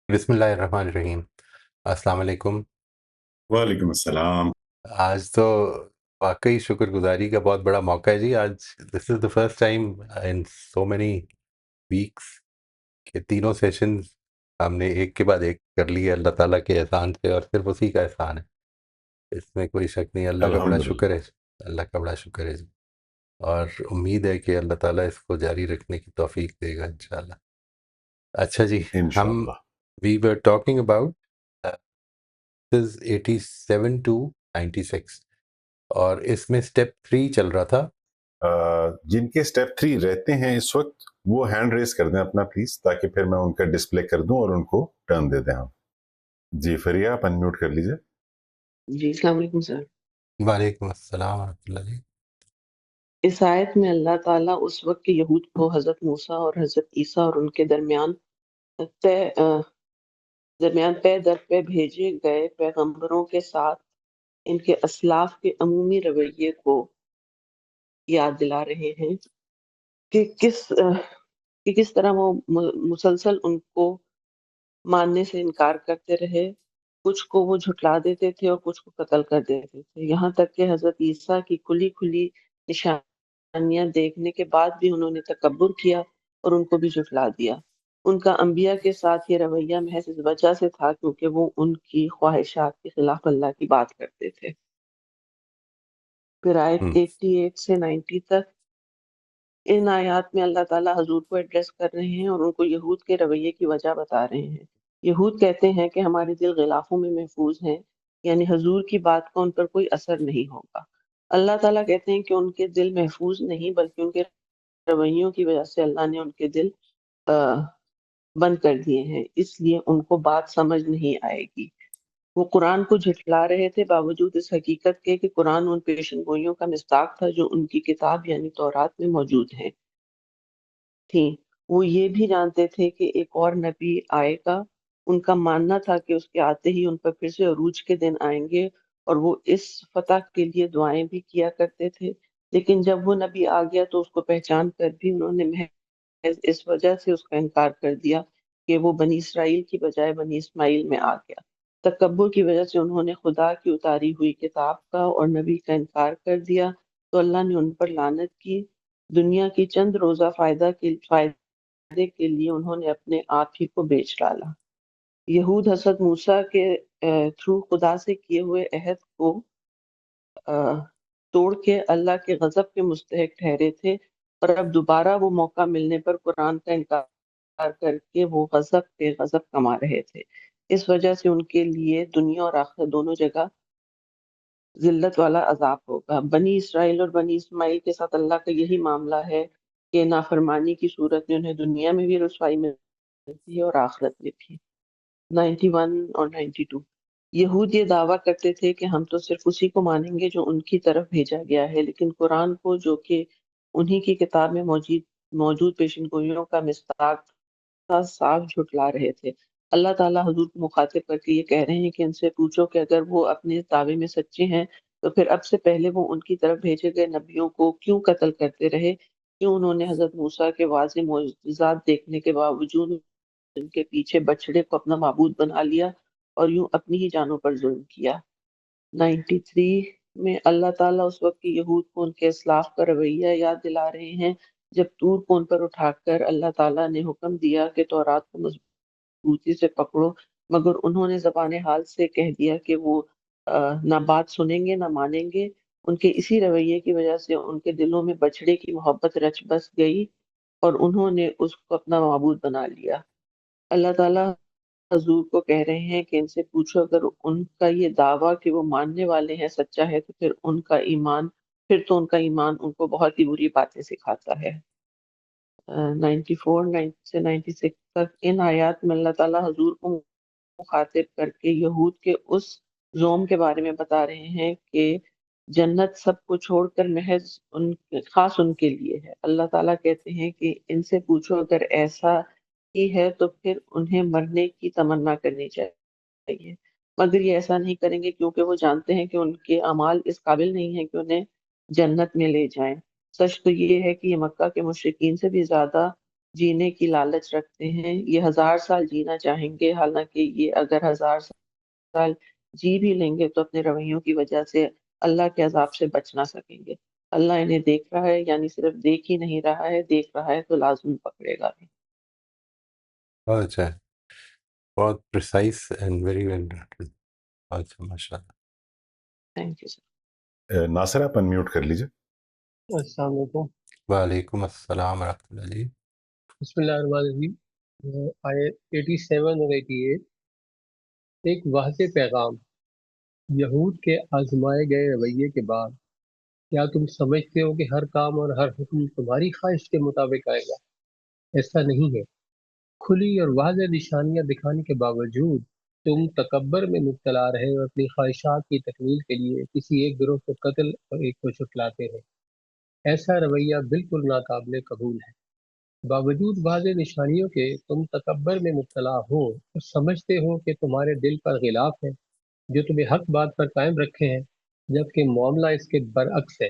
بسم اللہ الرحمن الرحیم۔ السلام علیکم۔ وعلیکم السلام۔ آج تو واقعی شکر گزاری کا بہت بڑا موقع ہے جی۔ آج this is the first time in so many weeks کہ تینوں سیشن ہم نے ایک کے بعد ایک کر لیے اللہ تعالیٰ کے احسان سے، اور صرف اسی کا احسان ہے، اس میں کوئی شک نہیں۔ اللہ کا بڑا الحمدللہ شکر ہے، اللہ کا بڑا شکر ہے جی، اور امید ہے کہ اللہ تعالیٰ اس کو جاری رکھنے کی توفیق دے گا انشاءاللہ۔ اچھا جی، ہم انشاءاللہ۔ وی ور ٹاکنگ اباؤٹ 87 ٹو 96، اور اس میں اسٹیپ 3 چل رہا تھا۔ جن کے سٹیپ 3 رہتے ہیں اس وقت وہ ہینڈ ریز کر دیں اپنا پلیز، تاکہ پھر میں ان کا ڈسپلے کر دوں اور ان کو ٹرن دے دیں ہم۔ جی فریہ آپ انمیوٹ کر لیجئے۔ جی السلام علیکم سر۔ وعلیکم السلام ورحمۃ اللہ جی۔ اس آیت میں اللہ تعالیٰ اس وقت کے یہود کو حضرت موسیٰ اور حضرت عیسیٰ اور ان کے درمیان پے در پے بھیجے گئے پیغمبروں کے ساتھ ان کے اسلاف کے عمومی رویے کو یاد دلا رہے ہیں کہ کس طرح وہ مسلسل ان کو ماننے سے انکار کرتے رہے، کچھ کو وہ جھٹلا دیتے تھے اور کچھ کو قتل کر دیتے تھے، یہاں تک کہ حضرت عیسیٰ کی کھلی کھلی نشانیاں دیکھنے کے بعد بھی انہوں نے تکبر کیا اور ان کو بھی جھٹلا دیا۔ ان کا انبیاء کے ساتھ یہ رویہ محض اس وجہ سے تھا کیونکہ وہ ان کی خواہشات کے خلاف اللہ کی بات کرتے تھے۔ پھر آیت 88 سے 90 تک ان آیات میں اللہ تعالیٰ حضور کو ایڈریس کر رہے ہیں اور ان کو یہود کے رویے کی وجہ بتا رہے ہیں۔ یہود کہتے ہیں کہ ہمارے دل غلافوں میں محفوظ ہیں، یعنی حضور کی بات کا ان پر کوئی اثر نہیں ہوگا۔ اللہ تعالیٰ کہتے ہیں کہ ان کے دل محفوظ نہیں، بلکہ ان کے رویوں کی وجہ سے اللہ نے ان کے دل بند کر دیے ہیں، اس لیے ان کو بات سمجھ نہیں آئے گی۔ وہ قرآن کو جھٹلا رہے تھے باوجود اس حقیقت کے کہ قرآن ان پیشن گوئیوں کا مصداق تھا جو ان کی کتاب یعنی تورات میں موجود ہیں تھیں۔ وہ یہ بھی جانتے تھے کہ ایک اور نبی آئے گا۔ ان کا ماننا تھا کہ اس کے آتے ہی ان پر پھر سے عروج کے دن آئیں گے، اور وہ اس فتح کے لیے دعائیں بھی کیا کرتے تھے، لیکن جب وہ نبی آ گیا تو اس کو پہچان کر بھی انہوں نے محض اس وجہ سے اس کا انکار کر دیا کہ وہ بنی اسرائیل کی بجائے بنی اسماعیل میں آ گیا۔ تکبر کی وجہ سے انہوں نے خدا کی اتاری ہوئی کتاب کا اور نبی کا انکار کر دیا، تو اللہ نے ان پر لعنت کی۔ دنیا کی چند روزہ فائدے کے لیے انہوں نے اپنے آپ ہی کو بیچ ڈالا۔ یہود حضرت موسیٰ کے تھرو خدا سے کیے ہوئے عہد کو توڑ کے اللہ کے غضب کے مستحق ٹھہرے تھے، اور اب دوبارہ وہ موقع ملنے پر قرآن کا انکار کر کے وہ غضب پہ غضب کما رہے تھے۔ اس وجہ سے ان کے لیے دنیا اور آخرت دونوں جگہ ذلت والا عذاب ہوگا۔ بنی اسرائیل اور بنی اسماعیل کے ساتھ اللہ کا یہی معاملہ ہے کہ نافرمانی کی صورت میں انہیں دنیا میں بھی رسوائی ملتی ہے اور آخرت میں بھی۔ 91 اور 92 یہود یہ دعویٰ کرتے تھے کہ ہم تو صرف اسی کو مانیں گے جو ان کی طرف بھیجا گیا ہے، لیکن قرآن کو جو کہ انہی کی کتاب میں موجود پیشن گوئیوں کا مصداق تھا، صاف جھٹلا رہے تھے۔ اللہ تعالیٰ حضور کو مخاطب کر کے یہ کہہ رہے ہیں کہ ان سے پوچھو کہ اگر وہ اپنے دعوے میں سچے ہیں تو پھر اب سے پہلے وہ ان کی طرف بھیجے گئے نبیوں کو کیوں قتل کرتے رہے؟ کیوں انہوں نے حضرت موسیٰ کے واضح معجزات دیکھنے کے باوجود ان کے پیچھے بچڑے کو اپنا معبود بنا لیا اور یوں اپنی ہی جانوں پر ظلم کیا؟ 93 میں اللہ تعالیٰ اس وقت کی یہود کو ان کے اسلاف کا رویہ یاد دلا رہے ہیں جب طور کو ان پر اٹھا کر اللہ تعالیٰ نے حکم دیا کہ تورات کو مضبوطی سے پکڑو، مگر انہوں نے زبان حال سے کہہ دیا کہ وہ نہ بات سنیں گے نہ مانیں گے۔ ان کے اسی رویے کی وجہ سے ان کے دلوں میں بچڑے کی محبت رچ بس گئی اور انہوں نے اس کو اپنا معبود بنا لیا۔ اللہ تعالیٰ حضور کو کہہ رہے ہیں کہ ان سے پوچھو اگر ان کا یہ دعویٰ کہ وہ ماننے والے ہیں سچا ہے تو پھر تو ان کا ایمان ان کو بہت ہی بری باتیں سکھاتا ہے۔ 94 سے 96 تک ان آیات میں اللہ تعالیٰ حضور کو مخاطب کر کے یہود کے اس زوم کے بارے میں بتا رہے ہیں کہ جنت سب کو چھوڑ کر محض خاص ان کے لیے ہے۔ اللہ تعالیٰ کہتے ہیں کہ ان سے پوچھو اگر ایسا ہی ہے تو پھر انہیں مرنے کی تمنا کرنی چاہیے، مگر یہ ایسا نہیں کریں گے کیونکہ وہ جانتے ہیں کہ ان کے اعمال اس قابل نہیں ہیں کہ انہیں جنت میں لے جائیں۔ سچ تو یہ ہے کہ یہ مکہ کے مشرکین سے بھی زیادہ جینے کی لالچ رکھتے ہیں، یہ 1000 سال جینا چاہیں گے، حالانکہ یہ اگر 1000 سال جی بھی لیں گے تو اپنے رویوں کی وجہ سے اللہ کے عذاب سے بچ نہ سکیں گے۔ اللہ انہیں دیکھ رہا ہے، یعنی صرف دیکھ ہی نہیں رہا ہے، دیکھ رہا ہے تو لازم پکڑے گا بھی۔ بہت اچھا ہے، بہت precise and very well written, اچھا ماشاء اللہ۔ Thank you sir. ناصر آپ انمیوٹ کر لیجیے۔ السلام علیکم۔ وعلیکم السلام ورحمۃ اللہ جی۔ بسم اللہ الرحمن الرحیم۔ آیت 87 اور 88 ایک واضح پیغام۔ یہود کے آزمائے گئے رویے کے بعد کیا تم سمجھتے ہو کہ ہر کام اور ہر حکم تمہاری خواہش کے مطابق آئے گا؟ ایسا نہیں ہے۔ کھلی اور واضح نشانیاں دکھانے کے باوجود تم تکبر میں مبتلا رہے اور اپنی خواہشات کی تکمیل کے لیے کسی ایک گروہ کو قتل اور ایک کو چھٹلاتے رہے۔ ایسا رویہ بالکل ناقابل قبول ہے۔ باوجود واضح نشانیوں کے تم تکبر میں مبتلا ہو اور سمجھتے ہو کہ تمہارے دل پر غلاف ہے جو تمہیں حق بات پر قائم رکھے ہیں، جبکہ معاملہ اس کے برعکس ہے،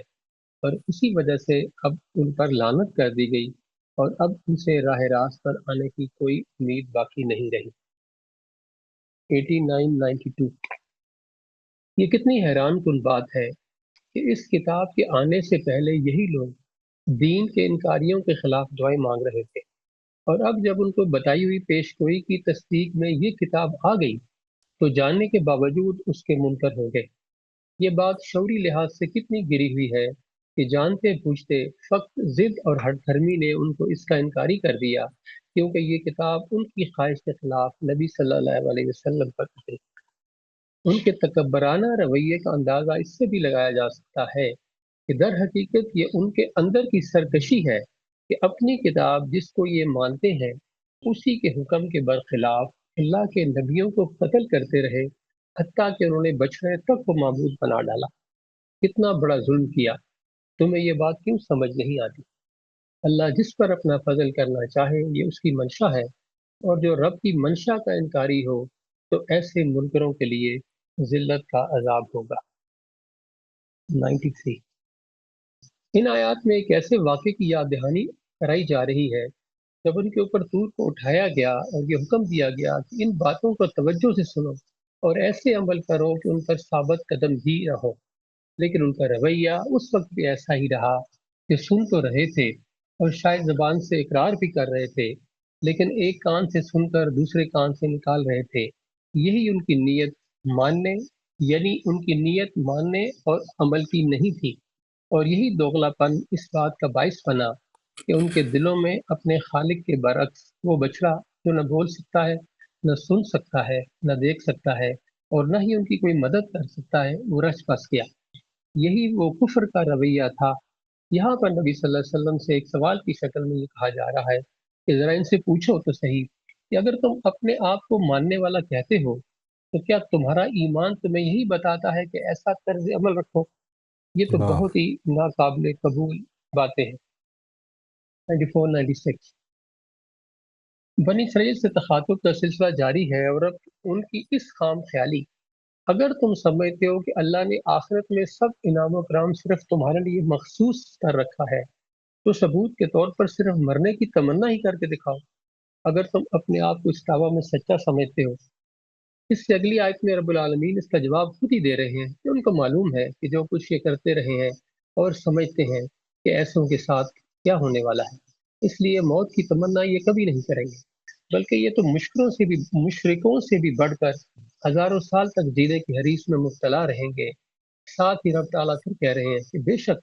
اور اسی وجہ سے اب ان پر لعنت کر دی گئی اور اب ان سے راہ راست پر آنے کی کوئی امید باقی نہیں رہی۔ 89-92 یہ کتنی حیران کن بات ہے کہ اس کتاب کے آنے سے پہلے یہی لوگ دین کے انکاریوں کے خلاف دعائیں مانگ رہے تھے، اور اب جب ان کو بتائی ہوئی پیش گوئی کی تصدیق میں یہ کتاب آ گئی تو جاننے کے باوجود اس کے منکر ہو گئے۔ یہ بات شعوری لحاظ سے کتنی گری ہوئی ہے کہ جانتے بوجھتے فقط ضد اور ہٹ دھرمی نے ان کو اس کا انکاری کر دیا، کیونکہ یہ کتاب ان کی خواہش کے خلاف نبی صلی اللہ علیہ وسلم پر اتری۔ ان کے تکبرانہ رویے کا اندازہ اس سے بھی لگایا جا سکتا ہے کہ در حقیقت یہ ان کے اندر کی سرکشی ہے کہ اپنی کتاب جس کو یہ مانتے ہیں اسی کے حکم کے برخلاف اللہ کے نبیوں کو قتل کرتے رہے، حتیٰ کہ انہوں نے بچڑے تک کو معبود بنا ڈالا۔ کتنا بڑا ظلم کیا۔ تمہیں یہ بات کیوں سمجھ نہیں آتی؟ اللہ جس پر اپنا فضل کرنا چاہے یہ اس کی منشا ہے، اور جو رب کی منشا کا انکاری ہو تو ایسے منکروں کے لیے ذلت کا عذاب ہوگا۔ 93 ان آیات میں ایک ایسے واقعے کی یاد دہانی کرائی جا رہی ہے جب ان کے اوپر طور کو اٹھایا گیا اور یہ حکم دیا گیا کہ ان باتوں کو توجہ سے سنو اور ایسے عمل کرو کہ ان پر ثابت قدم ہی رہو، لیکن ان کا رویہ اس وقت بھی ایسا ہی رہا کہ سن تو رہے تھے اور شاید زبان سے اقرار بھی کر رہے تھے، لیکن ایک کان سے سن کر دوسرے کان سے نکال رہے تھے۔ یہی ان کی نیت ماننے یعنی ان کی نیت ماننے اور عمل کی نہیں تھی، اور یہی دوغلا پن اس بات کا باعث بنا کہ ان کے دلوں میں اپنے خالق کے برعکس وہ بچڑا جو نہ بول سکتا ہے، نہ سن سکتا ہے، نہ دیکھ سکتا ہے، اور نہ ہی ان کی کوئی مدد کر سکتا ہے، وہ رچ بس گیا۔ یہی وہ کفر کا رویہ تھا۔ یہاں پر نبی صلی اللہ علیہ وسلم سے ایک سوال کی شکل میں یہ کہا جا رہا ہے کہ ذرا ان سے پوچھو تو صحیح کہ اگر تم اپنے آپ کو ماننے والا کہتے ہو تو کیا تمہارا ایمان تمہیں یہی بتاتا ہے کہ ایسا طرز عمل رکھو؟ یہ تو واہ، بہت ہی ناقابل قبول باتیں ہیں۔ 94-96 بنی اسرائیل سے تخاطب کا سلسلہ جاری ہے، اور اب ان کی اس خام خیالی، اگر تم سمجھتے ہو کہ اللہ نے آخرت میں سب انعام و کرام صرف تمہارے لیے مخصوص کر رکھا ہے تو ثبوت کے طور پر صرف مرنے کی تمنا ہی کر کے دکھاؤ۔ اگر تم اپنے آپ کو اس دعویٰ میں سچا سمجھتے ہو، اس سے اگلی آیت میں رب العالمین اس کا جواب خود ہی دے رہے ہیں کہ ان کو معلوم ہے کہ جو کچھ یہ کرتے رہے ہیں اور سمجھتے ہیں کہ ایسوں کے ساتھ کیا ہونے والا ہے، اس لیے موت کی تمنا یہ کبھی نہیں کریں گے، بلکہ یہ تو مشرکوں سے بھی بڑھ کر ہزاروں سال تک جینے کی حریص میں مبتلا رہیں گے۔ ساتھ ہی رب تعالیٰ پھر کہہ رہے ہیں کہ بے شک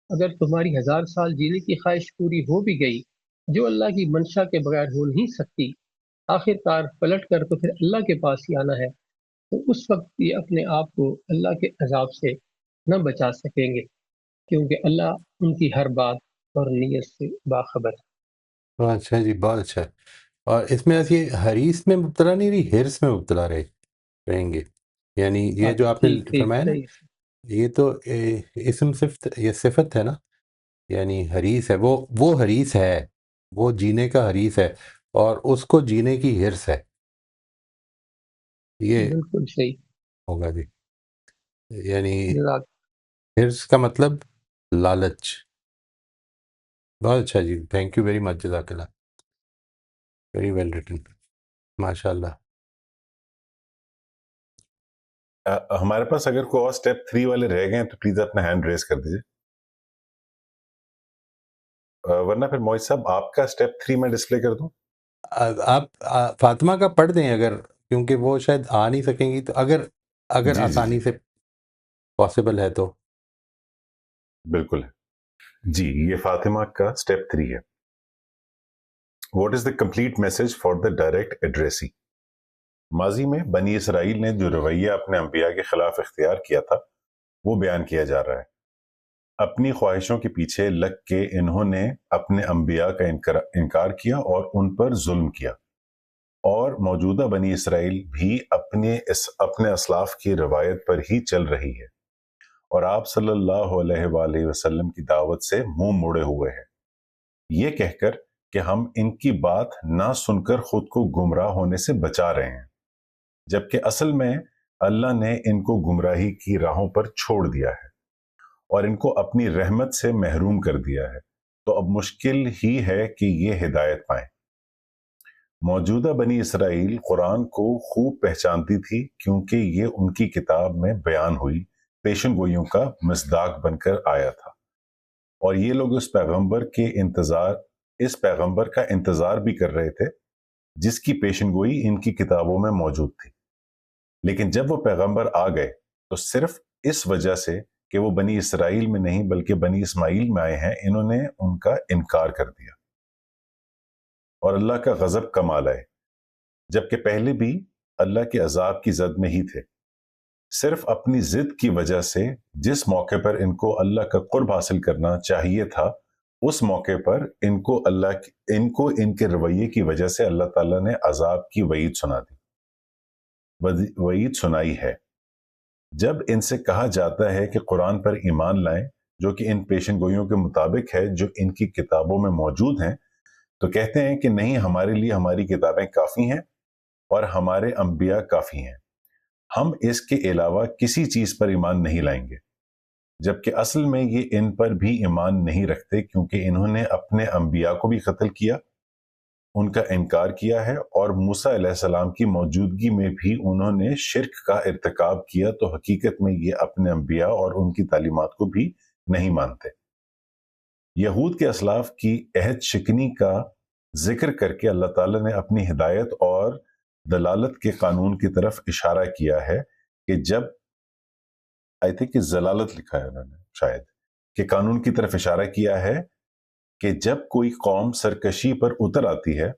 اگر تمہاری 1000 سال جینے کی خواہش پوری ہو بھی گئی، جو اللہ کی منشا کے بغیر ہو نہیں سکتی، آخر کار پلٹ کر تو پھر اللہ کے پاس ہی آنا ہے، تو اس وقت یہ اپنے آپ کو اللہ کے عذاب سے نہ بچا سکیں گے، کیونکہ اللہ ان کی ہر بات اور نیت سے باخبر ہے۔ بہت اچھا جی، بہت اچھا ہے۔ اور اس میں ایسی حریص میں مبتلا نہیں رہی، ہرس میں مبتلا رہیں گے، یعنی یہ جو آپ نے ٹھیک ٹھیک، فرمایا نا، صحیح ہے۔ یہ تو اسم صفت، یہ صفت ہے نا، یعنی حریص ہے، وہ حریص ہے، وہ جینے کا حریص ہے، اور اس کو جینے کی ہرس ہے، یہ بالکل صحیح۔ ہوگا جی۔ یعنی جزاک ہرس کا مطلب لالچ۔ بہت اچھا جی، تھینک یو ویری مچ، جزاک اللہ۔ ویری ویل ریٹن، ماشاء اللہ. ہمارے پاس اگر کوئی اور اسٹیپ 3 والے رہ گئے ہیں تو پلیز اپنا ہینڈ ریز کر دیجیے، ورنہ پھر موئی صاحب آپ کا اسٹیپ 3 میں ڈسپلے کر دوں. آپ فاطمہ کا پڑھ دیں اگر، کیونکہ وہ شاید آ نہیں سکیں گی، تو اگر جی آسانی سے پاسبل ہے تو. بالکل ہے جی. یہ فاطمہ کا اسٹیپ 3 ہے. What is the complete message for the direct addressee. ماضی میں بنی اسرائیل نے جو رویہ اپنے انبیاء کے خلاف اختیار کیا تھا وہ بیان کیا جا رہا ہے. اپنی خواہشوں کے پیچھے لگ کے انہوں نے اپنے انبیاء کا انکار کیا اور ان پر ظلم کیا، اور موجودہ بنی اسرائیل بھی اپنے اسلاف کی روایت پر ہی چل رہی ہے، اور آپ صلی اللہ علیہ وآلہ وسلم کی دعوت سے منہ موڑے ہوئے ہیں، یہ کہہ کر کہ ہم ان کی بات نہ سن کر خود کو گمراہ ہونے سے بچا رہے ہیں، جبکہ اصل میں اللہ نے ان کو گمراہی کی راہوں پر چھوڑ دیا ہے اور ان کو اپنی رحمت سے محروم کر دیا ہے، تو اب مشکل ہی ہے کہ یہ ہدایت پائیں. موجودہ بنی اسرائیل قرآن کو خوب پہچانتی تھی کیونکہ یہ ان کی کتاب میں بیان ہوئی پیشن گوئیوں کا مصداق بن کر آیا تھا، اور یہ لوگ اس پیغمبر کا انتظار بھی کر رہے تھے جس کی پیشن گوئی ان کی کتابوں میں موجود تھی. لیکن جب وہ پیغمبر آ گئے تو صرف اس وجہ سے کہ وہ بنی اسرائیل میں نہیں بلکہ بنی اسماعیل میں آئے ہیں، انہوں نے ان کا انکار کر دیا اور اللہ کا غضب کمال آئے، جبکہ پہلے بھی اللہ کے عذاب کی زد میں ہی تھے. صرف اپنی ضد کی وجہ سے جس موقع پر ان کو اللہ کا قرب حاصل کرنا چاہیے تھا، اس موقع پر ان کو ان کے رویے کی وجہ سے اللہ تعالیٰ نے عذاب کی وعید سنائی ہے. جب ان سے کہا جاتا ہے کہ قرآن پر ایمان لائیں جو کہ ان پیشن گوئیوں کے مطابق ہے جو ان کی کتابوں میں موجود ہیں، تو کہتے ہیں کہ نہیں، ہمارے لیے ہماری کتابیں کافی ہیں اور ہمارے انبیاء کافی ہیں، ہم اس کے علاوہ کسی چیز پر ایمان نہیں لائیں گے، جبکہ اصل میں یہ ان پر بھی ایمان نہیں رکھتے کیونکہ انہوں نے اپنے انبیاء کو بھی قتل کیا، ان کا انکار کیا ہے، اور موسیٰ علیہ السلام کی موجودگی میں بھی انہوں نے شرک کا ارتکاب کیا، تو حقیقت میں یہ اپنے انبیاء اور ان کی تعلیمات کو بھی نہیں مانتے. یہود کے اسلاف کی عہد شکنی کا ذکر کر کے اللہ تعالیٰ نے اپنی ہدایت اور دلالت کے قانون کی طرف اشارہ کیا ہے کہ جب ضلالت لکھا ہے انہوں نے شاید کہ قانون کی طرف اشارہ کیا ہے کہ جب کوئی قوم سرکشی پر اتر آتی ہے.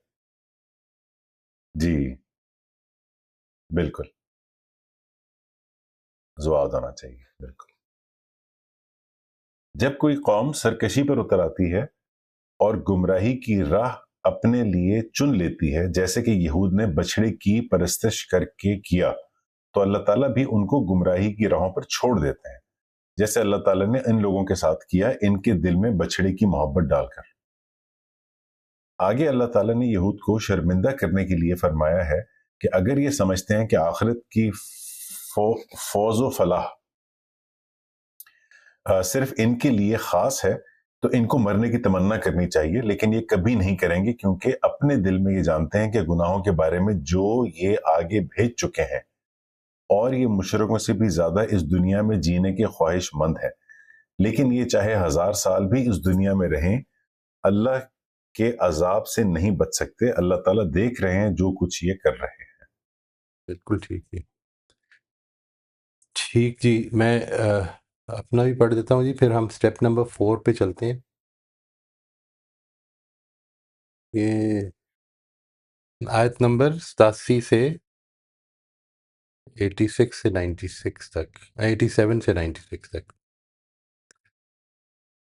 جی بالکل، زواد آنا چاہیے. بالکل، جب کوئی قوم سرکشی پر اتر آتی ہے اور گمراہی کی راہ اپنے لیے چن لیتی ہے، جیسے کہ یہود نے بچھڑے کی پرستش کر کے کیا، تو اللہ تعالیٰ بھی ان کو گمراہی کی راہوں پر چھوڑ دیتے ہیں، جیسے اللہ تعالیٰ نے ان لوگوں کے ساتھ کیا، ان کے دل میں بچھڑے کی محبت ڈال کر. آگے اللہ تعالیٰ نے یہود کو شرمندہ کرنے کے لیے فرمایا ہے کہ اگر یہ سمجھتے ہیں کہ آخرت کی فوز و فلاح صرف ان کے لیے خاص ہے تو ان کو مرنے کی تمنا کرنی چاہیے، لیکن یہ کبھی نہیں کریں گے کیونکہ اپنے دل میں یہ جانتے ہیں کہ گناہوں کے بارے میں جو یہ آگے بھیج چکے ہیں، اور یہ مشرکوں سے بھی زیادہ اس دنیا میں جینے کے خواہش مند ہیں، لیکن یہ چاہے 1000 سال بھی اس دنیا میں رہیں اللہ کے عذاب سے نہیں بچ سکتے. اللہ تعالیٰ دیکھ رہے ہیں جو کچھ یہ کر رہے ہیں. بالکل ٹھیک ہے. ٹھیک جی، میں اپنا بھی پڑھ دیتا ہوں جی، پھر ہم سٹیپ نمبر 4 پہ چلتے ہیں. یہ آیت نمبر 87 سے 86 سے 96 تک، 87 سے 96 تک.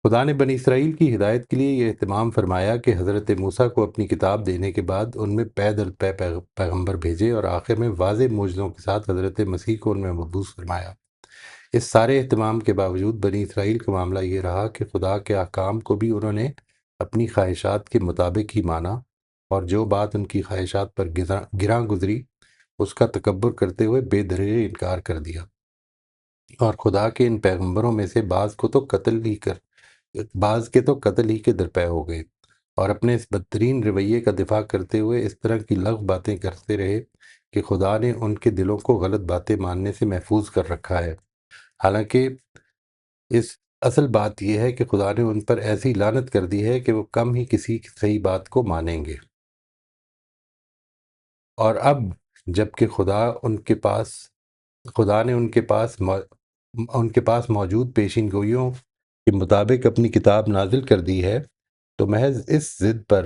خدا نے بنی اسرائیل کی ہدایت کے لیے یہ اہتمام فرمایا کہ حضرت موسیٰ کو اپنی کتاب دینے کے بعد ان میں پے در پے پیغمبر بھیجے، اور آخر میں واضح معجزوں کے ساتھ حضرت مسیح کو ان میں مبعوث فرمایا. اس سارے اہتمام کے باوجود بنی اسرائیل کا معاملہ یہ رہا کہ خدا کے احکام کو بھی انہوں نے اپنی خواہشات کے مطابق ہی مانا، اور جو بات ان کی خواہشات پر گراں گزری اس کا تکبر کرتے ہوئے بے دریغ انکار کر دیا. اور خدا کے ان پیغمبروں میں سے بعض کے تو قتل ہی کے درپے ہو گئے، اور اپنے اس بدترین رویے کا دفاع کرتے ہوئے اس طرح کی لغو باتیں کرتے رہے کہ خدا نے ان کے دلوں کو غلط باتیں ماننے سے محفوظ کر رکھا ہے، حالانکہ اس اصل بات یہ ہے کہ خدا نے ان پر ایسی لعنت کر دی ہے کہ وہ کم ہی کسی صحیح بات کو مانیں گے۔ اور اب جب کہ خدا نے ان کے پاس موجود پیشین گوئیوں کے مطابق اپنی کتاب نازل کر دی ہے، تو محض اس ضد پر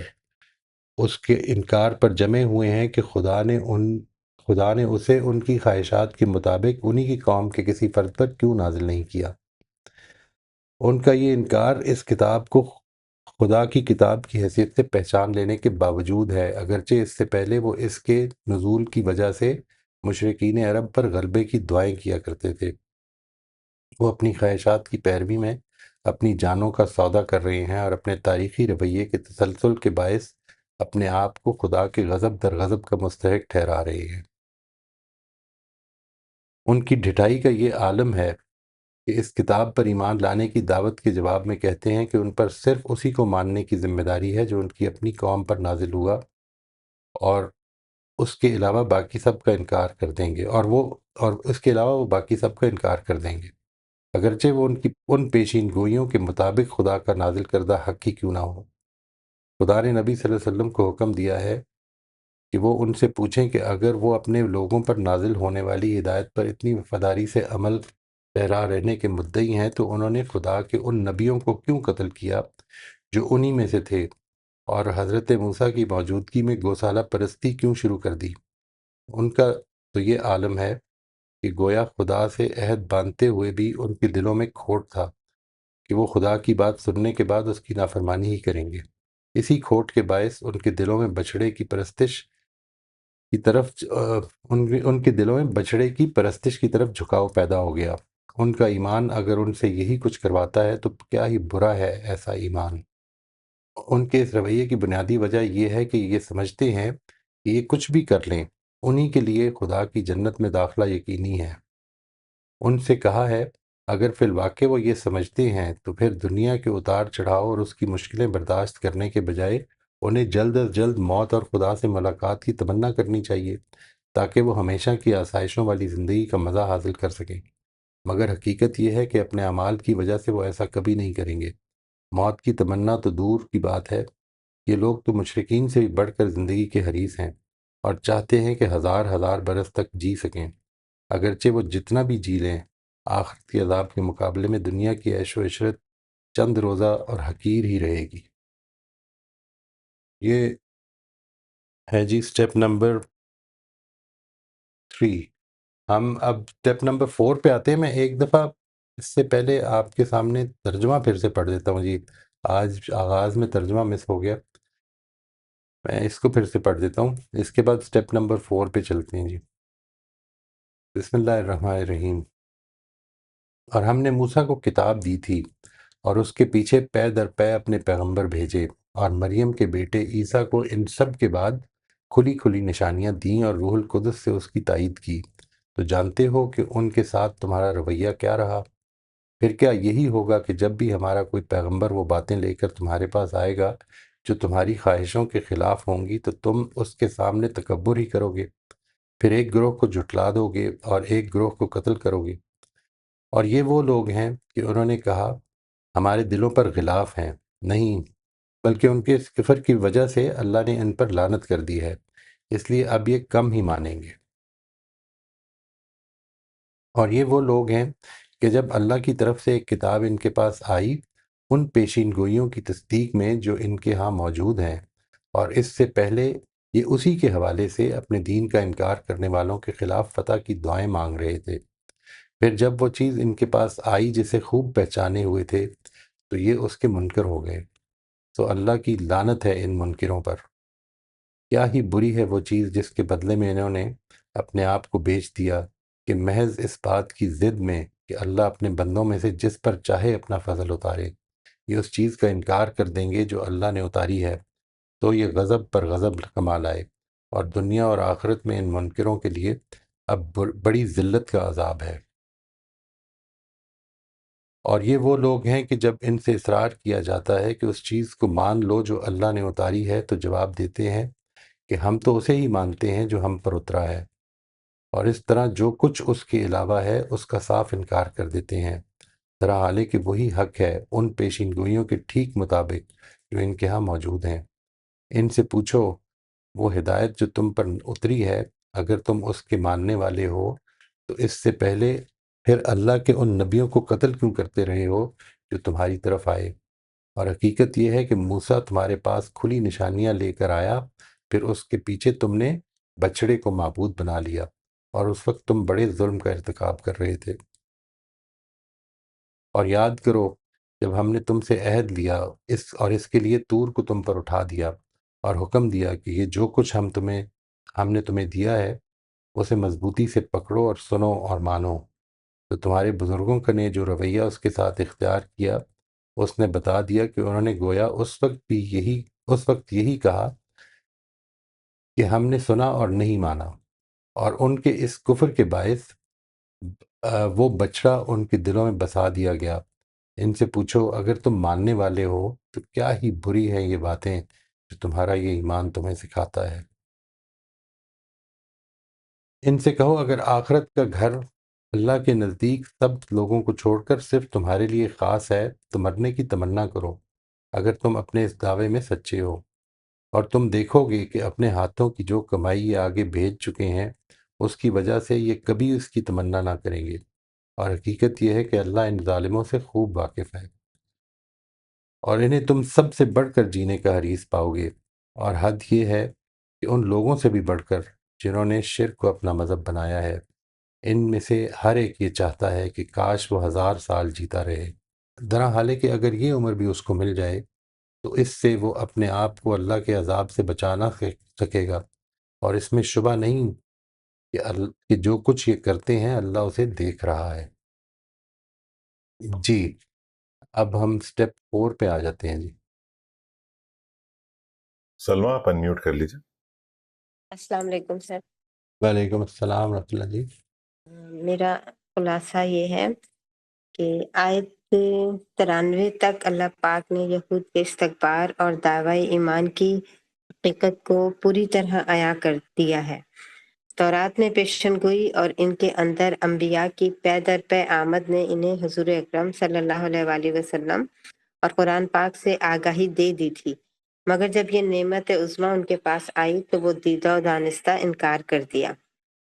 اس کے انکار پر جمے ہوئے ہیں کہ خدا نے اسے ان کی خواہشات کے مطابق انہی کی قوم کے کسی فرد پر کیوں نازل نہیں کیا۔ ان کا یہ انکار اس کتاب کو خدا کی کتاب کی حیثیت سے پہچان لینے کے باوجود ہے، اگرچہ اس سے پہلے وہ اس کے نزول کی وجہ سے مشرکین عرب پر غلبے کی دعائیں کیا کرتے تھے۔ وہ اپنی خواہشات کی پیروی میں اپنی جانوں کا سودا کر رہے ہیں اور اپنے تاریخی رویے کے تسلسل کے باعث اپنے آپ کو خدا کے غضب در غضب کا مستحق ٹھہرا رہے ہیں۔ ان کی ڈھٹائی کا یہ عالم ہے کہ اس کتاب پر ایمان لانے کی دعوت کے جواب میں کہتے ہیں کہ ان پر صرف اسی کو ماننے کی ذمہ داری ہے جو ان کی اپنی قوم پر نازل ہوا، اور اس کے علاوہ باقی سب کا انکار کر دیں گے، اور اس کے علاوہ وہ باقی سب کا انکار کر دیں گے، اگرچہ وہ ان پیشین گوئیوں کے مطابق خدا کا نازل کردہ حق ہی کیوں نہ ہو۔ خدا نے نبی صلی اللہ علیہ وسلم کو حکم دیا ہے کہ وہ ان سے پوچھیں کہ اگر وہ اپنے لوگوں پر نازل ہونے والی ہدایت پر اتنی وفاداری سے عمل پیرا رہنے کے مدعی ہیں تو انہوں نے خدا کے ان نبیوں کو کیوں قتل کیا جو انہی میں سے تھے، اور حضرت موسیٰ کی موجودگی میں گوسالہ پرستی کیوں شروع کر دی۔ ان کا تو یہ عالم ہے کہ گویا خدا سے عہد باندھتے ہوئے بھی ان کے دلوں میں کھوٹ تھا کہ وہ خدا کی بات سننے کے بعد اس کی نافرمانی ہی کریں گے۔ اسی کھوٹ کے باعث ان کے دلوں میں بچھڑے کی پرستش کی طرف ان کے دلوں میں بچھڑے کی پرستش کی طرف جھکاؤ پیدا ہو گیا۔ ان کا ایمان اگر ان سے یہی کچھ کرواتا ہے تو کیا ہی برا ہے ایسا ایمان۔ ان کے اس رویے کی بنیادی وجہ یہ ہے کہ یہ سمجھتے ہیں کہ یہ کچھ بھی کر لیں، انہی کے لیے خدا کی جنت میں داخلہ یقینی ہے۔ ان سے کہا ہے اگر فی الواقع وہ یہ سمجھتے ہیں تو پھر دنیا کے اتار چڑھاؤ اور اس کی مشکلیں برداشت کرنے کے بجائے انہیں جلد از جلد موت اور خدا سے ملاقات کی تمنا کرنی چاہیے تاکہ وہ ہمیشہ کی آسائشوں والی زندگی کا مزہ حاصل کر سکیں، مگر حقیقت یہ ہے کہ اپنے اعمال کی وجہ سے وہ ایسا کبھی نہیں کریں گے۔ موت کی تمنا تو دور کی بات ہے، یہ لوگ تو مشرکین سے بھی بڑھ کر زندگی کے حریص ہیں اور چاہتے ہیں کہ ہزار ہزار برس تک جی سکیں، اگرچہ وہ جتنا بھی جی لیں آخرت کے عذاب کے مقابلے میں دنیا کی عیش و عشرت چند روزہ اور حقیر ہی رہے گی۔ یہ ہے جی سٹیپ نمبر 3۔ ہم اب سٹیپ نمبر 4 پہ آتے ہیں۔ میں ایک دفعہ اس سے پہلے آپ کے سامنے ترجمہ پھر سے پڑھ دیتا ہوں جی، آج آغاز میں ترجمہ مس ہو گیا، میں اس کو پھر سے پڑھ دیتا ہوں، اس کے بعد سٹیپ نمبر 4 پہ چلتے ہیں جی۔ بسم اللہ الرحمن الرحیم۔ اور ہم نے موسیٰ کو کتاب دی تھی اور اس کے پیچھے پے در پے اپنے پیغمبر بھیجے، اور مریم کے بیٹے عیسیٰ کو ان سب کے بعد کھلی کھلی نشانیاں دیں اور روح القدس سے اس کی تائید کی۔ تو جانتے ہو کہ ان کے ساتھ تمہارا رویہ کیا رہا۔ پھر کیا یہی ہوگا کہ جب بھی ہمارا کوئی پیغمبر وہ باتیں لے کر تمہارے پاس آئے گا جو تمہاری خواہشوں کے خلاف ہوں گی تو تم اس کے سامنے تکبر ہی کرو گے، پھر ایک گروہ کو جھٹلا دو گے اور ایک گروہ کو قتل کرو گے۔ اور یہ وہ لوگ ہیں کہ انہوں نے کہا ہمارے دلوں پر غلاف ہیں، نہیں بلکہ ان کے اس کفر کی وجہ سے اللہ نے ان پر لعنت کر دی ہے، اس لیے اب یہ کم ہی مانیں گے۔ اور یہ وہ لوگ ہیں کہ جب اللہ کی طرف سے ایک کتاب ان کے پاس آئی ان پیشین گوئیوں کی تصدیق میں جو ان کے ہاں موجود ہیں، اور اس سے پہلے یہ اسی کے حوالے سے اپنے دین کا انکار کرنے والوں کے خلاف فتح کی دعائیں مانگ رہے تھے، پھر جب وہ چیز ان کے پاس آئی جسے خوب پہچانے ہوئے تھے تو یہ اس کے منکر ہو گئے۔ تو اللہ کی لعنت ہے ان منکروں پر۔ کیا ہی بری ہے وہ چیز جس کے بدلے میں انہوں نے اپنے آپ کو بیچ دیا کہ محض اس بات کی ضد میں کہ اللہ اپنے بندوں میں سے جس پر چاہے اپنا فضل اتارے، یہ اس چیز کا انکار کر دیں گے جو اللہ نے اتاری ہے، تو یہ غضب پر غضب کما لائے، اور دنیا اور آخرت میں ان منکروں کے لیے اب بڑی ذلت کا عذاب ہے۔ اور یہ وہ لوگ ہیں کہ جب ان سے اصرار کیا جاتا ہے کہ اس چیز کو مان لو جو اللہ نے اتاری ہے تو جواب دیتے ہیں کہ ہم تو اسے ہی مانتے ہیں جو ہم پر اترا ہے، اور اس طرح جو کچھ اس کے علاوہ ہے اس کا صاف انکار کر دیتے ہیں، ذرا حال کہ وہی حق ہے ان پیشین گوئیوں کے ٹھیک مطابق جو ان کے ہاں موجود ہیں۔ ان سے پوچھو وہ ہدایت جو تم پر اتری ہے اگر تم اس کے ماننے والے ہو تو اس سے پہلے پھر اللہ کے ان نبیوں کو قتل کیوں کرتے رہے ہو جو تمہاری طرف آئے؟ اور حقیقت یہ ہے کہ موسیٰ تمہارے پاس کھلی نشانیاں لے کر آیا، پھر اس کے پیچھے تم نے بچڑے کو معبود بنا لیا، اور اس وقت تم بڑے ظلم کا ارتکاب کر رہے تھے۔ اور یاد کرو جب ہم نے تم سے عہد لیا اس کے لیے طور کو تم پر اٹھا دیا اور حکم دیا کہ یہ جو کچھ ہم نے تمہیں دیا ہے اسے مضبوطی سے پکڑو اور سنو اور مانو۔ تو تمہارے بزرگوں کا نے جو رویہ اس کے ساتھ اختیار کیا اس نے بتا دیا کہ انہوں نے گویا اس وقت یہی کہا کہ ہم نے سنا اور نہیں مانا، اور ان کے اس کفر کے باعث وہ بچڑا ان کے دلوں میں بسا دیا گیا۔ ان سے پوچھو اگر تم ماننے والے ہو تو کیا ہی بری ہیں یہ باتیں جو تمہارا یہ ایمان تمہیں سکھاتا ہے۔ ان سے کہو اگر آخرت کا گھر اللہ کے نزدیک سب لوگوں کو چھوڑ کر صرف تمہارے لیے خاص ہے تو مرنے کی تمنا کرو اگر تم اپنے اس دعوے میں سچے ہو، اور تم دیکھو گے کہ اپنے ہاتھوں کی جو کمائی یہ آگے بھیج چکے ہیں اس کی وجہ سے یہ کبھی اس کی تمنا نہ کریں گے، اور حقیقت یہ ہے کہ اللہ ان ظالموں سے خوب واقف ہے۔ اور انہیں تم سب سے بڑھ کر جینے کا حریص پاؤ گے، اور حد یہ ہے کہ ان لوگوں سے بھی بڑھ کر جنہوں نے شرک کو اپنا مذہب بنایا ہے، ان میں سے ہر ایک یہ چاہتا ہے کہ کاش وہ 1000 سال جیتا رہے، درا حال ہے کہ اگر یہ عمر بھی اس کو مل جائے تو اس سے وہ اپنے آپ کو اللہ کے عذاب سے بچا نہ سکے گا، اور اس میں شبہ نہیں کہ جو کچھ یہ کرتے ہیں اللہ اسے دیکھ رہا ہے۔ جی اب ہم سٹیپ 4 پہ آ جاتے ہیں۔ جی سلمہ آپ انمیوٹ کر لیجیے۔ السلام علیکم سر۔ وعلیکم السلام ورحمۃ اللہ۔ جی میرا خلاصہ یہ ہے کہ آیت 93 تک اللہ پاک نے یہود کے استکبار اور دعوی ایمان کی حقیقت کو پوری طرح عیاں کر دیا ہے۔ تورات میں پیشن گوئی اور ان کے اندر انبیاء کی پے در پے آمد نے انہیں حضور اکرم صلی اللہ علیہ وآلہ وسلم اور قرآن پاک سے آگاہی دے دی تھی، مگر جب یہ نعمت عظمیٰ ان کے پاس آئی تو وہ دیدہ و دانستہ انکار کر دیا۔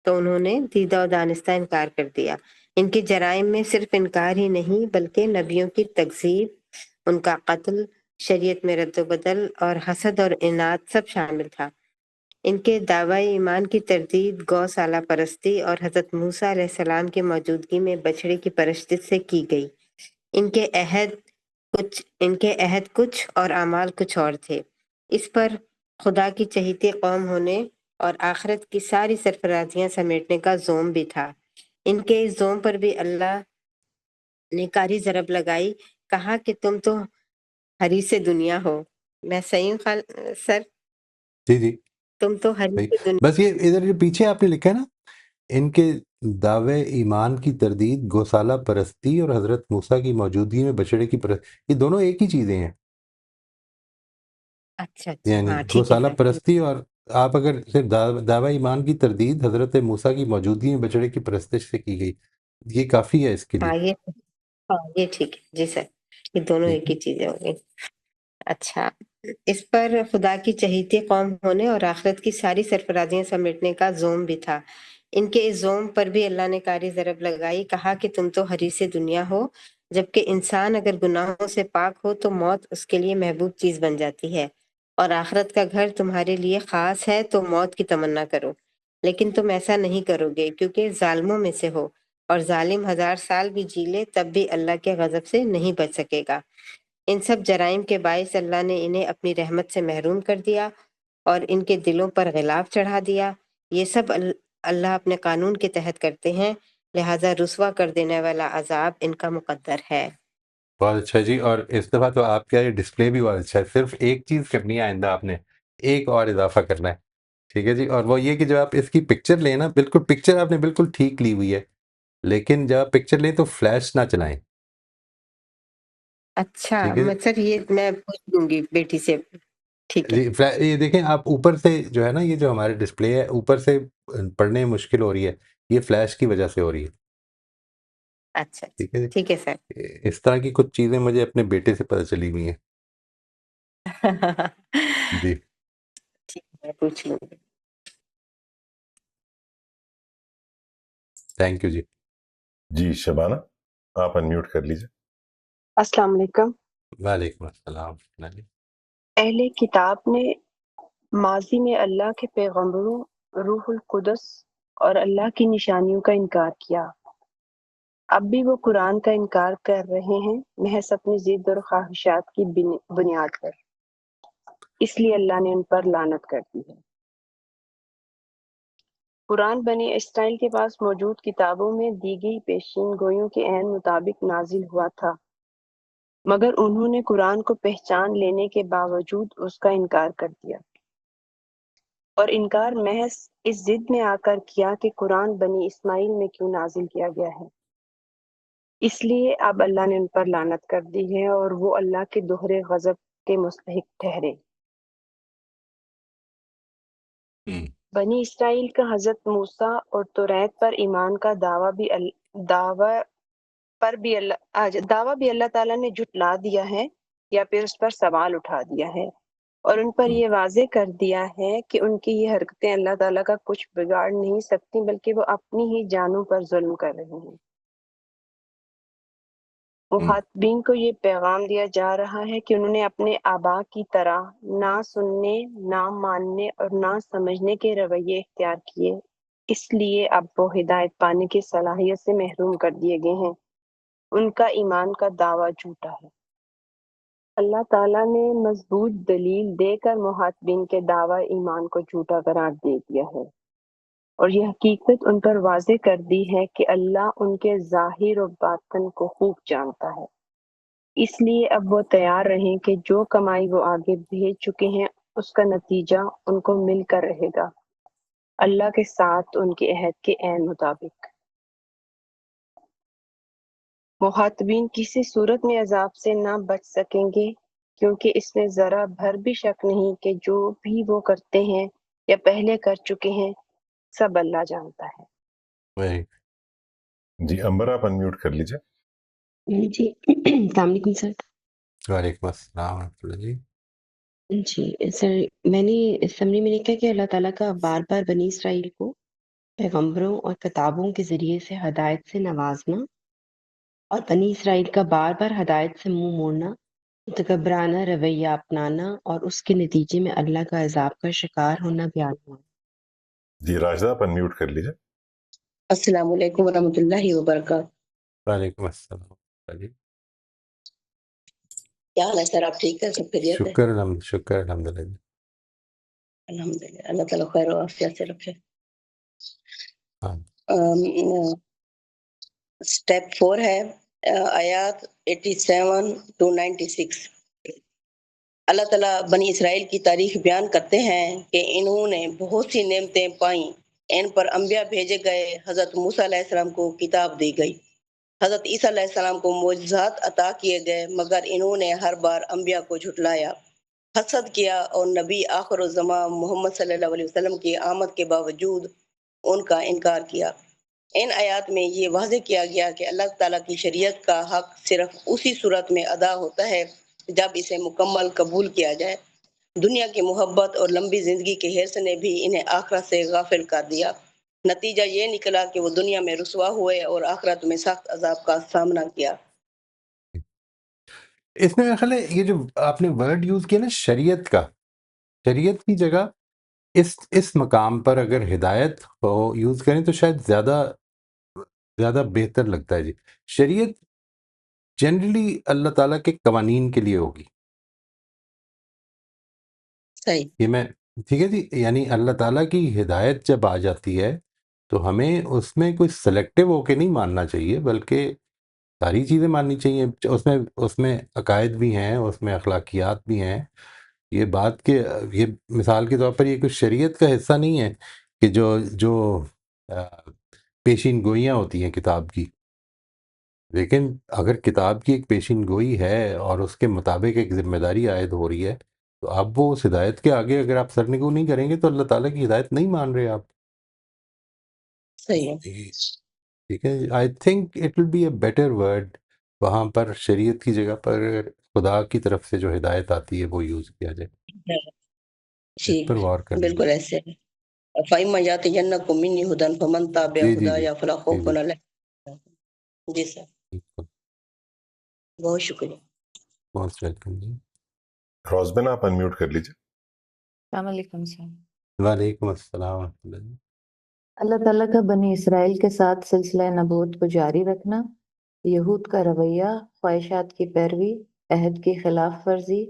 تو انہوں نے دیدہ و دانستہ انکار کر دیا۔ ان کے جرائم میں صرف انکار ہی نہیں بلکہ نبیوں کی تکذیب، ان کا قتل، شریعت میں رد و بدل اور حسد اور اناد سب شامل تھا۔ ان کے دعوی ایمان کی تردید گوسالہ پرستی اور حضرت موسیٰ علیہ السلام کی موجودگی میں بچھڑے کی پرستش سے کی گئی۔ ان کے عہد کچھ اور اعمال کچھ اور تھے۔ اس پر خدا کی چہیتی قوم ہونے اور آخرت کی ساری سرفرازیاں سمیٹنے کا زوم بھی تھا۔ ان کے اس زوم پر بھی اللہ نے کاری ضرب لگائی، کہا کہ تم تو حریص دنیا ہو۔ میں صحیح ہوں سر؟ جی جی تم تو صحیح۔ حریص دنیا۔ بس یہ ادھر جو پیچھے آپ نے لکھا ہے نا، ان کے دعوے ایمان کی تردید گوسالہ پرستی اور حضرت موسیٰ کی موجودگی میں بچڑے کی یہ دونوں ایک ہی چیزیں ہیں۔ اچھا اچھا، یعنی ہاں ٹھیک ہے گوسالہ سر۔ پرستی، اور آپ اگر صرف دعوی ایمان کی تردید حضرت موسیٰ کی موجودگی میں بچڑے کی پرستش سے کی گئی، یہ کافی ہے اس کے لیے۔ ہاں یہ ٹھیک ہے جی سر، یہ دونوں ٹھیک ایک ہی چیزیں ہو گئی۔ اچھا، اس پر خدا کی چہیتی قوم ہونے اور آخرت کی ساری سرفرازیاں سمیٹنے کا زوم بھی تھا۔ ان کے اس زوم پر بھی اللہ نے کاری ضرب لگائی، کہا کہ تم تو حریص دنیا ہو۔ جبکہ انسان اگر گناہوں سے پاک ہو تو موت اس کے لیے محبوب چیز بن جاتی ہے، اور آخرت کا گھر تمہارے لیے خاص ہے تو موت کی تمنا کرو، لیکن تم ایسا نہیں کرو گے کیونکہ ظالموں میں سے ہو، اور ظالم 1000 سال بھی جی لے تب بھی اللہ کے غضب سے نہیں بچ سکے گا۔ ان سب جرائم کے باعث اللہ نے انہیں اپنی رحمت سے محروم کر دیا اور ان کے دلوں پر غلاف چڑھا دیا۔ یہ سب اللہ اپنے قانون کے تحت کرتے ہیں، لہٰذا رسوا کر دینے والا عذاب ان کا مقدر ہے۔ بہت اچھا جی، اور اس دفعہ تو آپ کا یہ ڈسپلے بھی بہت اچھا ہے۔ صرف ایک چیز کرنی ہے آئندہ، آپ نے ایک اور اضافہ کرنا ہے، ٹھیک ہے جی؟ اور وہ یہ کہ جب آپ اس کی پکچر لیں نا، بالکل پکچر آپ نے بالکل ٹھیک لی ہوئی ہے، لیکن جب آپ پکچر لیں تو فلیش نہ چلائیں، اچھا ٹھیک ہے سر یہ میں پوچھ لوں گی بیٹی سے. ٹھیک ہے. جی. یہ دیکھیں آپ اوپر سے جو ہے نا یہ جو ہمارے ڈسپلے ہے اوپر سے پڑھنے میں مشکل ہو رہی ہے، یہ فلیش کی وجہ سے ہو رہی ہے. اچھا ٹھیک ہے ٹھیک ہے سر. جی. اس طرح کی کچھ چیزیں مجھے اپنے بیٹے سے پتہ چلی ہوئی ہیں. جی. ٹھیک ہے پوچھ لوں گی. تھینک یو جی. جی شبانہ آپ انمیوٹ کر لیجیے. السلام علیکم. وعلیکم السلام. اہل کتاب نے ماضی میں اللہ کے پیغمبروں، روح القدس اور اللہ کی نشانیوں کا انکار کیا. اب بھی وہ قرآن کا انکار کر رہے ہیں محض اپنی ضد اور خواہشات کی بنیاد پر. اس لیے اللہ نے ان پر لعنت کر دی ہے. قرآن بنی اسرائیل کے پاس موجود کتابوں میں دی گئی پیشین گوئیوں کے عین مطابق نازل ہوا تھا، مگر انہوں نے قرآن کو پہچان لینے کے باوجود اس کا انکار کر دیا، اور انکار محض اس ضد میں آ کر کیا کہ قرآن بنی اسماعیل میں کیوں نازل کیا گیا ہے. اس لیے اب اللہ نے ان پر لعنت کر دی ہے اور وہ اللہ کے دوہرے غضب کے مستحق ٹھہرے. بنی اسرائیل کا حضرت موسیٰ اور توریت پر ایمان کا دعویٰ بھی اللہ تعالیٰ نے جھٹلا دیا ہے یا پھر اس پر سوال اٹھا دیا ہے، اور ان پر یہ واضح کر دیا ہے کہ ان کی یہ حرکتیں اللہ تعالیٰ کا کچھ بگاڑ نہیں سکتی بلکہ وہ اپنی ہی جانوں پر ظلم کر رہے ہیں. مخاطبین کو یہ پیغام دیا جا رہا ہے کہ انہوں نے اپنے آباء کی طرح نہ سننے، نہ ماننے اور نہ سمجھنے کے رویے اختیار کیے، اس لیے اب وہ ہدایت پانے کی صلاحیت سے محروم کر دیے گئے ہیں. ان کا ایمان کا دعویٰ جھوٹا ہے. اللہ تعالیٰ نے مضبوط دلیل دے کر مخاطبین کے دعویٰ ایمان کو جھوٹا قرار دے دیا ہے، اور یہ حقیقت ان پر واضح کر دی ہے کہ اللہ ان کے ظاہر و باطن کو خوب جانتا ہے. اس لیے اب وہ تیار رہیں کہ جو کمائی وہ آگے بھیج چکے ہیں اس کا نتیجہ ان کو مل کر رہے گا، اللہ کے ساتھ ان کے عہد کے عین مطابق. مخاطبین کسی صورت میں عذاب سے نہ بچ سکیں گے، کیونکہ اس میں ذرا بھر بھی شک نہیں کہ جو بھی وہ کرتے ہیں یا پہلے کر چکے ہیں سب اللہ جانتا ہے. جی امبر آپ انمیوٹ کر لیجیے. جی السلام علیکم سر. وعلیکم السلام ورحمۃ اللہ جی. جی سر، میں نے سمری میں لکھا کہ اللہ تعالیٰ کا بار بار بنی اسرائیل کو پیغمبروں اور کتابوں کے ذریعے سے ہدایت سے نوازنا اور بنی اسرائیل کا بار بار ہدایت سے منہ موڑنا، متکبرانہ رویہ اپنانا اور اس کے نتیجے میں اللہ کا عذاب کا شکار ہونا بیان ہوا. جی راجدہ آپ انمیوٹ کر لیجیے. السلام علیکم ورحمۃ اللہ وبرکاتہ. وعلیکم السلام جی. کیا حال ہے سر؟ آپ ٹھیک ہے؟ سب خیریت ہے؟ شکر الحمد للہ. الحمد للہ، اللہ تعالیٰ خیر و عافیت سے رکھے. ہاں. اسٹیپ 4 ہے آیات 87 to 96. اللہ تعالیٰ بنی اسرائیل کی تاریخ بیان کرتے ہیں کہ انہوں نے بہت سی نعمتیں پائیں، ان پر انبیاء بھیجے گئے، حضرت موسیٰ علیہ السلام کو کتاب دی گئی، حضرت عیسیٰ علیہ السلام کو معجزات عطا کیے گئے، مگر انہوں نے ہر بار انبیاء کو جھٹلایا، حسد کیا اور نبی آخر الزمان محمد صلی اللہ علیہ وسلم کی آمد کے باوجود ان کا انکار کیا. ان آیات میں یہ واضح کیا گیا کہ اللہ تعالیٰ کی شریعت کا حق صرف اسی صورت میں ادا ہوتا ہے جب اسے مکمل قبول کیا جائے. دنیا کی محبت اور لمبی زندگی کے حرص نے بھی انہیں آخرت سے غافل کر دیا. نتیجہ یہ نکلا کہ وہ دنیا میں رسوا ہوئے اور آخرت میں سخت عذاب کا سامنا کیا. اس میں میرا خیال ہے یہ جو آپ نے ورڈ یوز کیا نا شریعت کی جگہ اس مقام پر اگر ہدایت ہو یوز کریں تو شاید زیادہ بہتر لگتا ہے جی. شریعت جنرلی اللہ تعالیٰ کے قوانین کے لیے ہوگی. صحیح. یہ میں ٹھیک ہے جی. یعنی اللہ تعالیٰ کی ہدایت جب آ جاتی ہے تو ہمیں اس میں کوئی سلیکٹیو ہو کے نہیں ماننا چاہیے بلکہ ساری چیزیں ماننی چاہیے. اس میں عقائد بھی ہیں، اس میں اخلاقیات بھی ہیں. یہ بات کہ یہ مثال کے طور پر یہ کچھ شریعت کا حصہ نہیں ہے کہ جو پیشین گوئیاں ہوتی ہیں کتاب کی لیکن اگر کتاب کی ایک پیشین گوئی ہے اور اس کے مطابق ایک ذمہ داری عائد ہو رہی ہے، تو اب وہ اس ہدایت کے آگے اگر آپ سرنگو نہیں کریں گے تو اللہ تعالیٰ کی ہدایت نہیں مان رہے آپ. صحیح ہے. ٹھیک ہے. I think it will be a better word وہاں پر شریعت کی جگہ پر خدا کی طرف سے جو ہدایت آتی ہے وہ یوز کیا جائے. جی اس پر غور کرنا. بالکل ایسے ہے. فَإِمَّا يَأْتِيَنَّكُم مِّنِّي هُدًى فَمَن تَبِعَ جی جی جی هُدَايَ فَلَا جی خَوْفٌ جی عَلَيْهِمْ. جی سر، بالکل. بہت شکریہ. موسٹ ویلکم جی. روزبن آپ انمیوٹ کر لیجیے. السلام علیکم سر. وعلیکم السلام ورحمۃ اللہ جی. اللہ تعالیٰ کا بنی اسرائیل کے ساتھ سلسلہ نبوت کو جاری رکھنا، یہود کا رویہ، خواہشات کی پیروی، عہد کی خلاف ورزی،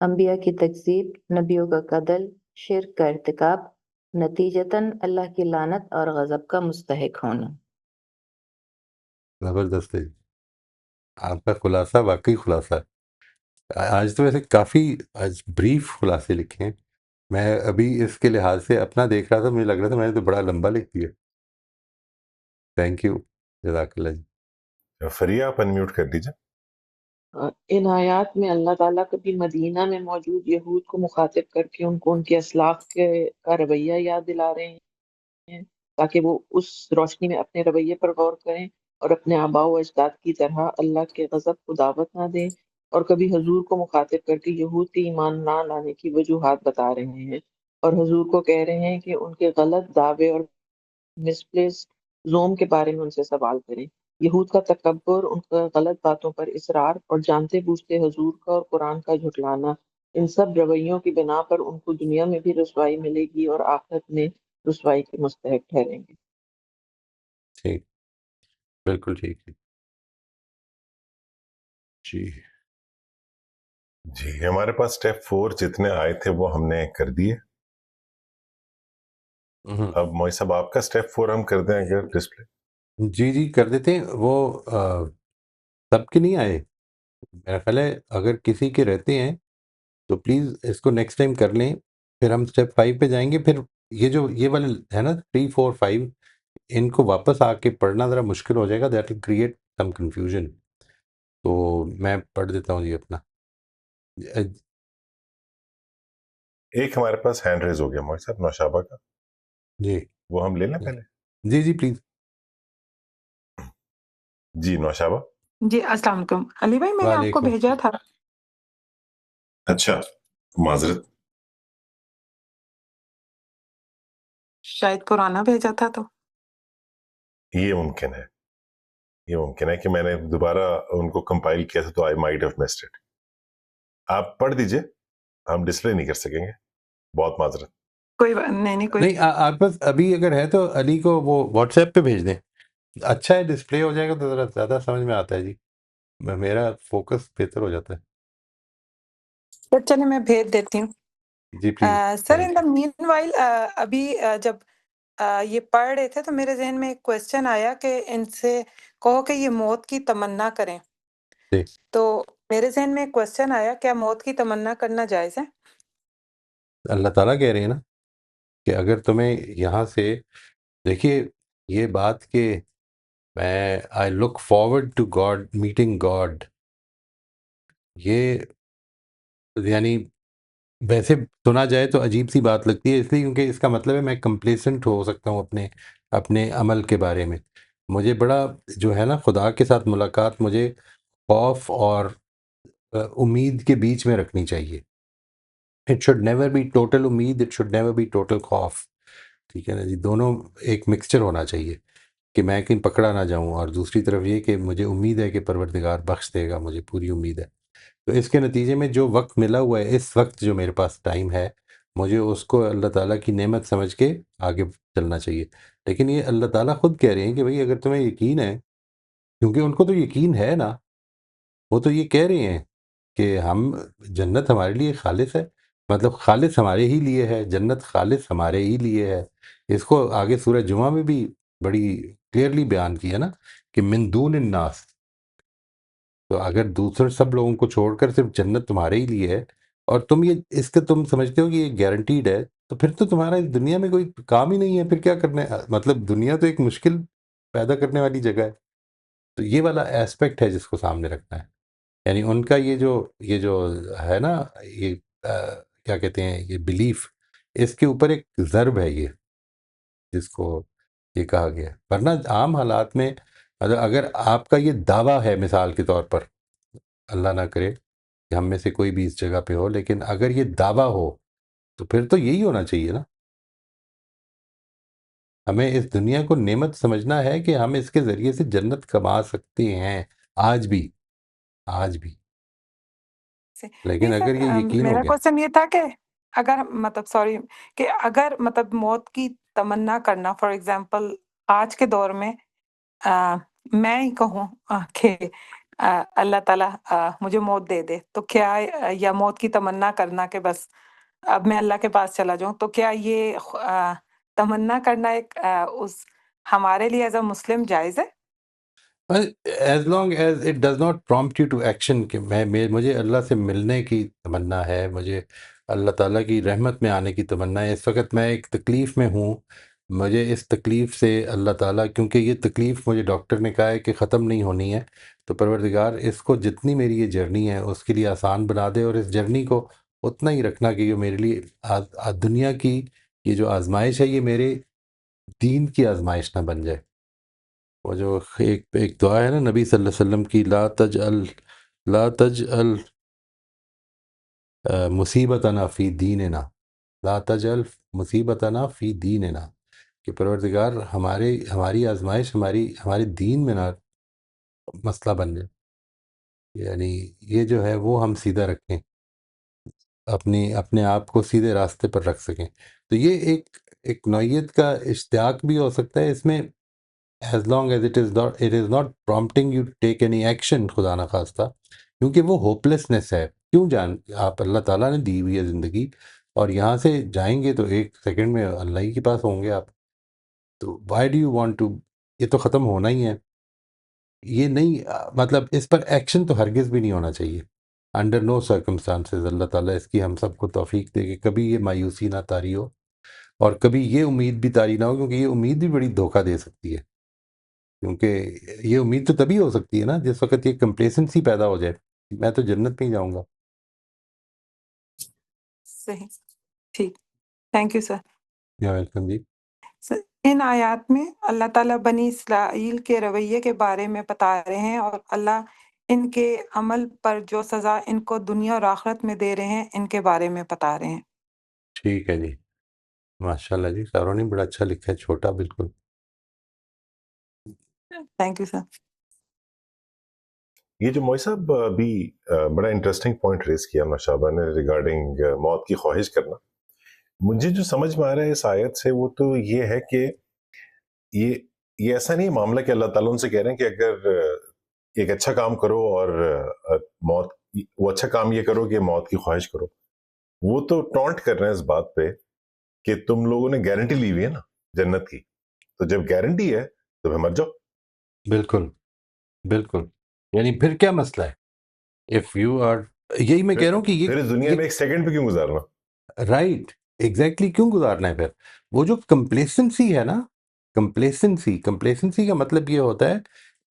انبیاء کی تکذیب، نبیوں کا قتل، شرک کا ارتکاب، نتیجتاً اللہ کی لعنت اور غضب کا مستحق ہونا۔ زبردست ہے جی. آپ کا خلاصہ واقعی خلاصہ ہے. آج تو ویسے کافی آج بریف خلاصے لکھے ہیں. میں ابھی اس کے لحاظ سے اپنا دیکھ رہا تھا، مجھے لگ رہا تھا میں نے تو بڑا لمبا لکھ دیا. تھینک یو، جزاک اللہ جی. فریہ آپ انمیوٹ کر لیجیے. ان آیات میں اللہ تعالیٰ کبھی مدینہ میں موجود یہود کو مخاطب کر کے ان کو ان کے اسلاف کا رویہ یاد دلا رہے ہیں تاکہ وہ اس روشنی میں اپنے رویے پر غور کریں اور اپنے آباء و اجداد کی طرح اللہ کے غضب کو دعوت نہ دیں، اور کبھی حضور کو مخاطب کر کے یہود کے ایمان نہ لانے کی وجوہات بتا رہے ہیں اور حضور کو کہہ رہے ہیں کہ ان کے غلط دعوے اور مسپلیس زوم کے بارے میں ان سے سوال کریں. یہود کا تکبر، ان کا غلط باتوں پر اصرار اور جانتے بوجھتے حضور کا اور قرآن کا جھٹلانا، ان سب رویوں کی بنا پر ان کو دنیا میں بھی رسوائی ملے گی اور آخرت میں رسوائی کے مستحق ٹھہریں گے. ٹھیک، بالکل ٹھیک ہے جی. جی ہمارے پاس اسٹیپ 4 جتنے آئے تھے وہ ہم نے کر دیے. اب موئی صاحب آپ کا اسٹیپ 4 ہم کر دیں اگر ڈسپلے. جی جی کر دیتے ہیں. وہ سب کے نہیں آئے میرا خیال ہے. اگر کسی کے رہتے ہیں تو پلیز اس کو نیکسٹ ٹائم کر لیں. پھر ہم اسٹیپ 5 پہ جائیں گے. پھر یہ والے ہے نا 3 4 5 ان کو واپس آ کے پڑھنا ذرا مشکل ہو جائے گا. That will create some confusion. تو میں پڑھ دیتا ہوں جی اپنا. ایک ہمارے پاس ہینڈ ریز ہو گیا موئی صاحب، نوشابہ کا، جی وہ ہم لے لیں پہلے. جی جی پلیز. جی نوشابہ. جی السلام علیکم علی بھائی، میں نے آپ کو وعلیکم بھیجا تھا. اچھا معذرت. شاید پرانا بھیجا تھا تو. یہ ممکن ہے کہ میں نے دوبارہ ان کو کمپائل کیا تھا تو I might have missed it. آپ پڑھ دیجئے، ہم ڈسپلے نہیں کر سکیں گے. بہت معذرت. کوئی نہیں کوئی. نہیں آپ پاس ابھی اگر ہے تو علی کو وہ واٹس ایپ پہ بھیج دیں. اچھا ہے، ڈسپلے ہو جائے گا تو ذرا زیادہ سمجھ میں آتا ہے جی. میرا فوکس بہتر ہو جاتا ہے. تو چلے میں بھیج دیتی ہوں. جی please. Sir in the main while ابھی جب یہ پڑھ رہے تھے تو میرے ذہن میں ایک کوشچن آیا کہ ان سے کہو کہ یہ موت کی تمنا کریں. جی تو میرے ذہن میں ایک کوشچن آیا، کیا موت کی تمنا کرنا جائز ہے؟ اللہ تعالیٰ کہہ رہے ہیں نا کہ اگر تمہیں یہاں سے دیکھیے یہ بات کہ میں I look forward to God meeting God, یہ یعنی ویسے سنا جائے تو عجیب سی بات لگتی ہے، اس لیے کیونکہ اس کا مطلب ہے میں کمپلیسنٹ ہو سکتا ہوں اپنے عمل کے بارے میں. مجھے بڑا جو ہے نا خدا کے ساتھ ملاقات مجھے خوف اور امید کے بیچ میں رکھنی چاہیے. It should never be total امید، it should never be total خوف. ٹھیک ہے نا جی، دونوں ایک مکسچر ہونا چاہیے کہ میں کہیں پکڑا نہ جاؤں، اور دوسری طرف یہ کہ مجھے امید ہے کہ پروردگار بخش دے گا، مجھے پوری امید ہے. تو اس کے نتیجے میں جو وقت ملا ہوا ہے، اس وقت جو میرے پاس ٹائم ہے، مجھے اس کو اللہ تعالیٰ کی نعمت سمجھ کے آگے چلنا چاہیے. لیکن یہ اللہ تعالیٰ خود کہہ رہے ہیں کہ بھئی اگر تمہیں یقین ہے، کیونکہ ان کو تو یقین ہے نا، وہ تو یہ کہہ رہے ہیں کہ ہم جنت ہمارے لیے خالص ہے، مطلب خالص ہمارے ہی لیے ہے، جنت خالص ہمارے ہی لیے ہے. اس کو آگے سورہ جمعہ میں بھی بڑی کلیئرلی بیان کیا نا کہ من دون الناس. تو اگر دوسرے سب لوگوں کو چھوڑ کر صرف جنت تمہارے ہی لیے ہے اور تم یہ اس کا تم سمجھتے ہو کہ یہ گارنٹیڈ ہے، تو پھر تو تمہارا اس دنیا میں کوئی کام ہی نہیں ہے. پھر کیا کرنا ہے؟ مطلب دنیا تو ایک مشکل پیدا کرنے والی جگہ ہے. تو یہ والا ایسپیکٹ ہے جس کو سامنے رکھنا ہے. یعنی ان کا یہ جو ہے نا، یہ کیا کہتے ہیں، یہ بلیف، اس کے اوپر ایک ضرب ہے یہ، جس کو یہ کہا گیا ہے. ورنہ عام حالات میں اگر آپ کا یہ دعویٰ ہے، مثال کے طور پر، اللہ نہ کرے کہ ہم میں سے کوئی بھی اس جگہ پہ ہو، لیکن اگر یہ دعویٰ ہو تو پھر تو یہی ہونا چاہیے نا. ہمیں اس دنیا کو نعمت سمجھنا ہے کہ ہم اس کے ذریعے سے جنت کما سکتے ہیں، آج بھی، آج بھی. لیکن نہیں اگر سر، یہ یقین ہو میرا گیا، کوشچن یہ تھا کہ اگر مطلب سوری کہ اگر مطلب موت کی تمنا کرنا، فار ایگزامپل آج کے دور میں میں ہی کہوں کہ اللہ تعالیٰ مجھے موت دے دے، تو کیا یا موت کی تمنا کرنا کہ بس اب میں اللہ کے پاس چلا جاؤں، تو کیا یہ تمنا کرنا ایک اس ہمارے لیے ایز اے مسلم جائز ہے؟ As long as it does not prompt you to action, کہ مجھے اللہ سے ملنے کی تمنا ہے، مجھے اللہ تعالیٰ کی رحمت میں آنے کی تمنا ہے. اس وقت میں ایک تکلیف میں ہوں، مجھے اس تکلیف سے اللہ تعالیٰ، کیونکہ یہ تکلیف مجھے ڈاکٹر نے کہا ہے کہ ختم نہیں ہونی ہے، تو پروردگار اس کو جتنی میری یہ جرنی ہے اس کے لیے آسان بنا دے، اور اس جرنی کو اتنا ہی رکھنا کہ یہ میرے لیے دنیا کی یہ جو آزمائش ہے یہ میرے دین کی آزمائش نہ بن جائے. وہ جو ایک دعا ہے نا نبی صلی اللہ علیہ وسلم کی، لا تجعل مصیبتنا فی دیننا، لا تجعل مصیبتنا فی دیننا، کہ پروردگار ہماری آزمائش ہمارے دین میں نہ مسئلہ بن جائے. یعنی یہ جو ہے وہ ہم سیدھا رکھیں، اپنے آپ کو سیدھے راستے پر رکھ سکیں. تو یہ ایک نوعیت کا اشتیاق بھی ہو سکتا ہے اس میں، as long as it is not prompting you to take any action، خدا نخواستہ، کیونکہ وہ ہوپلیسنس ہے. کیوں آپ اللہ تعالیٰ نے دی ہوئی ہے زندگی، اور یہاں سے جائیں گے تو ایک سیکنڈ میں اللہ ہی کے پاس ہوں گے آپ. تو why do you want to، یہ تو ختم ہونا ہی ہے. یہ نہیں مطلب اس پر ایکشن تو ہرگز بھی نہیں ہونا چاہیے، انڈر نو سرکمسٹانسز. اللہ تعالیٰ اس کی ہم سب کو توفیق دے کہ کبھی یہ مایوسی نہ طاری ہو، اور کبھی یہ امید بھی طاری نہ ہو، کیونکہ یہ امید بھی بڑی دھوکہ دے سکتی ہے. کیونکہ یہ امید تو تبھی ہو سکتی ہے نا جس وقت یہ کمپلیسنسی پیدا ہو جائے، میں تو جنت میں ہی جاؤں گا. صحیح، ٹھیک، تھینک یو سر. یا ویلکم جی. ان آیات میں اللہ تعالیٰ بنی اسرائیل کے رویے کے بارے میں بتا رہے ہیں، اور اللہ ان کے عمل پر جو سزا ان کو دنیا اور آخرت میں دے رہے ہیں ان کے بارے میں بتا رہے ہیں. ٹھیک ہے جی، ماشاء اللہ جی، ساروں نے بڑا اچھا لکھا ہے، چھوٹا بالکل. Thank you sir. یہ جو موئی صاحب ابھی بڑا انٹرسٹنگ پوائنٹ ریز کیا مشابہ نے ریگارڈنگ موت کی خواہش کرنا، مجھے جو سمجھ میں آ رہا ہے اس آیت سے وہ تو یہ ہے کہ یہ ایسا نہیں معاملہ کہ اللہ تعالیٰ ان سے کہہ رہے ہیں کہ اگر ایک اچھا کام کرو اور موت، وہ اچھا کام یہ کرو کہ موت کی خواہش کرو. وہ تو ٹونٹ کر رہے ہیں اس بات پہ کہ تم لوگوں نے گارنٹی لی ہوئی ہے نا جنت کی، تو جب گارنٹی ہے تو پھر مر جاؤ. بالکل بالکل. یعنی پھر کیا مسئلہ ہے؟ اف یو آر، یہی میں کہہ رہا ہوں کہ پھر اس دنیا میں ایک سیکنڈ پہ کیوں گزارنا؟ رائٹ، ایگزیکٹلی، کیوں گزارنا ہے پھر؟ وہ جو کمپلیسنسی ہے نا، کمپلیسنسی کا مطلب یہ ہوتا ہے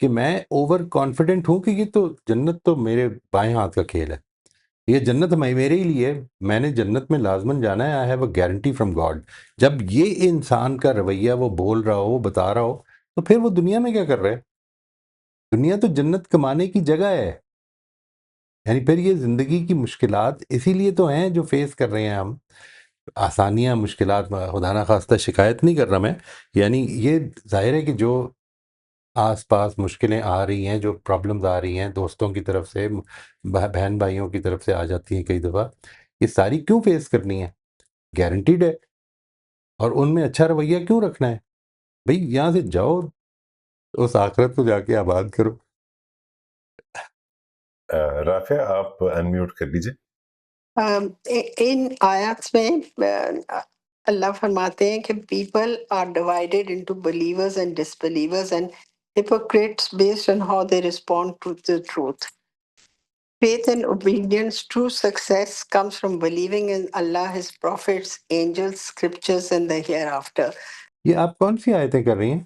کہ میں اوور کانفیڈنٹ ہوں کہ یہ تو جنت تو میرے بائیں ہاتھ کا کھیل ہے، یہ جنت میرے ہی لیے، میں نے جنت میں لازماً جانا ہے، I have a guarantee from God. جب یہ انسان کا رویہ وہ بول رہا ہو، وہ بتا رہا ہو، تو پھر وہ دنیا میں کیا کر رہے؟ دنیا تو جنت کمانے کی جگہ ہے. یعنی پھر یہ زندگی کی مشکلات اسی لیے تو ہیں جو فیس کر رہے ہیں ہم، آسانیاں، مشکلات، خدا نہ خواستہ شکایت نہیں کر رہا میں، یعنی یہ ظاہر ہے کہ جو آس پاس مشکلیں آ رہی ہیں، جو پرابلمز آ رہی ہیں دوستوں کی طرف سے، بہن بھائیوں کی طرف سے آ جاتی ہیں کئی دفعہ، یہ ساری کیوں فیس کرنی ہے؟ گارنٹیڈ ہے. اور ان میں اچھا رویہ کیوں رکھنا ہے؟ بھئی یہاں سے جاؤ، اس آخرت کو جا کے آباد کرو. رافع آپ انمیوٹ کر لیجئے. ان آیات میں اللہ فرماتے ہیں کہ people are divided into believers and disbelievers and hypocrites based on how they respond to the truth. Faith and obedience, true success comes from believing in Allah, His prophets, angels, scriptures, and the hereafter. یہ آپ کون سی آیتیں کر رہی ہیں؟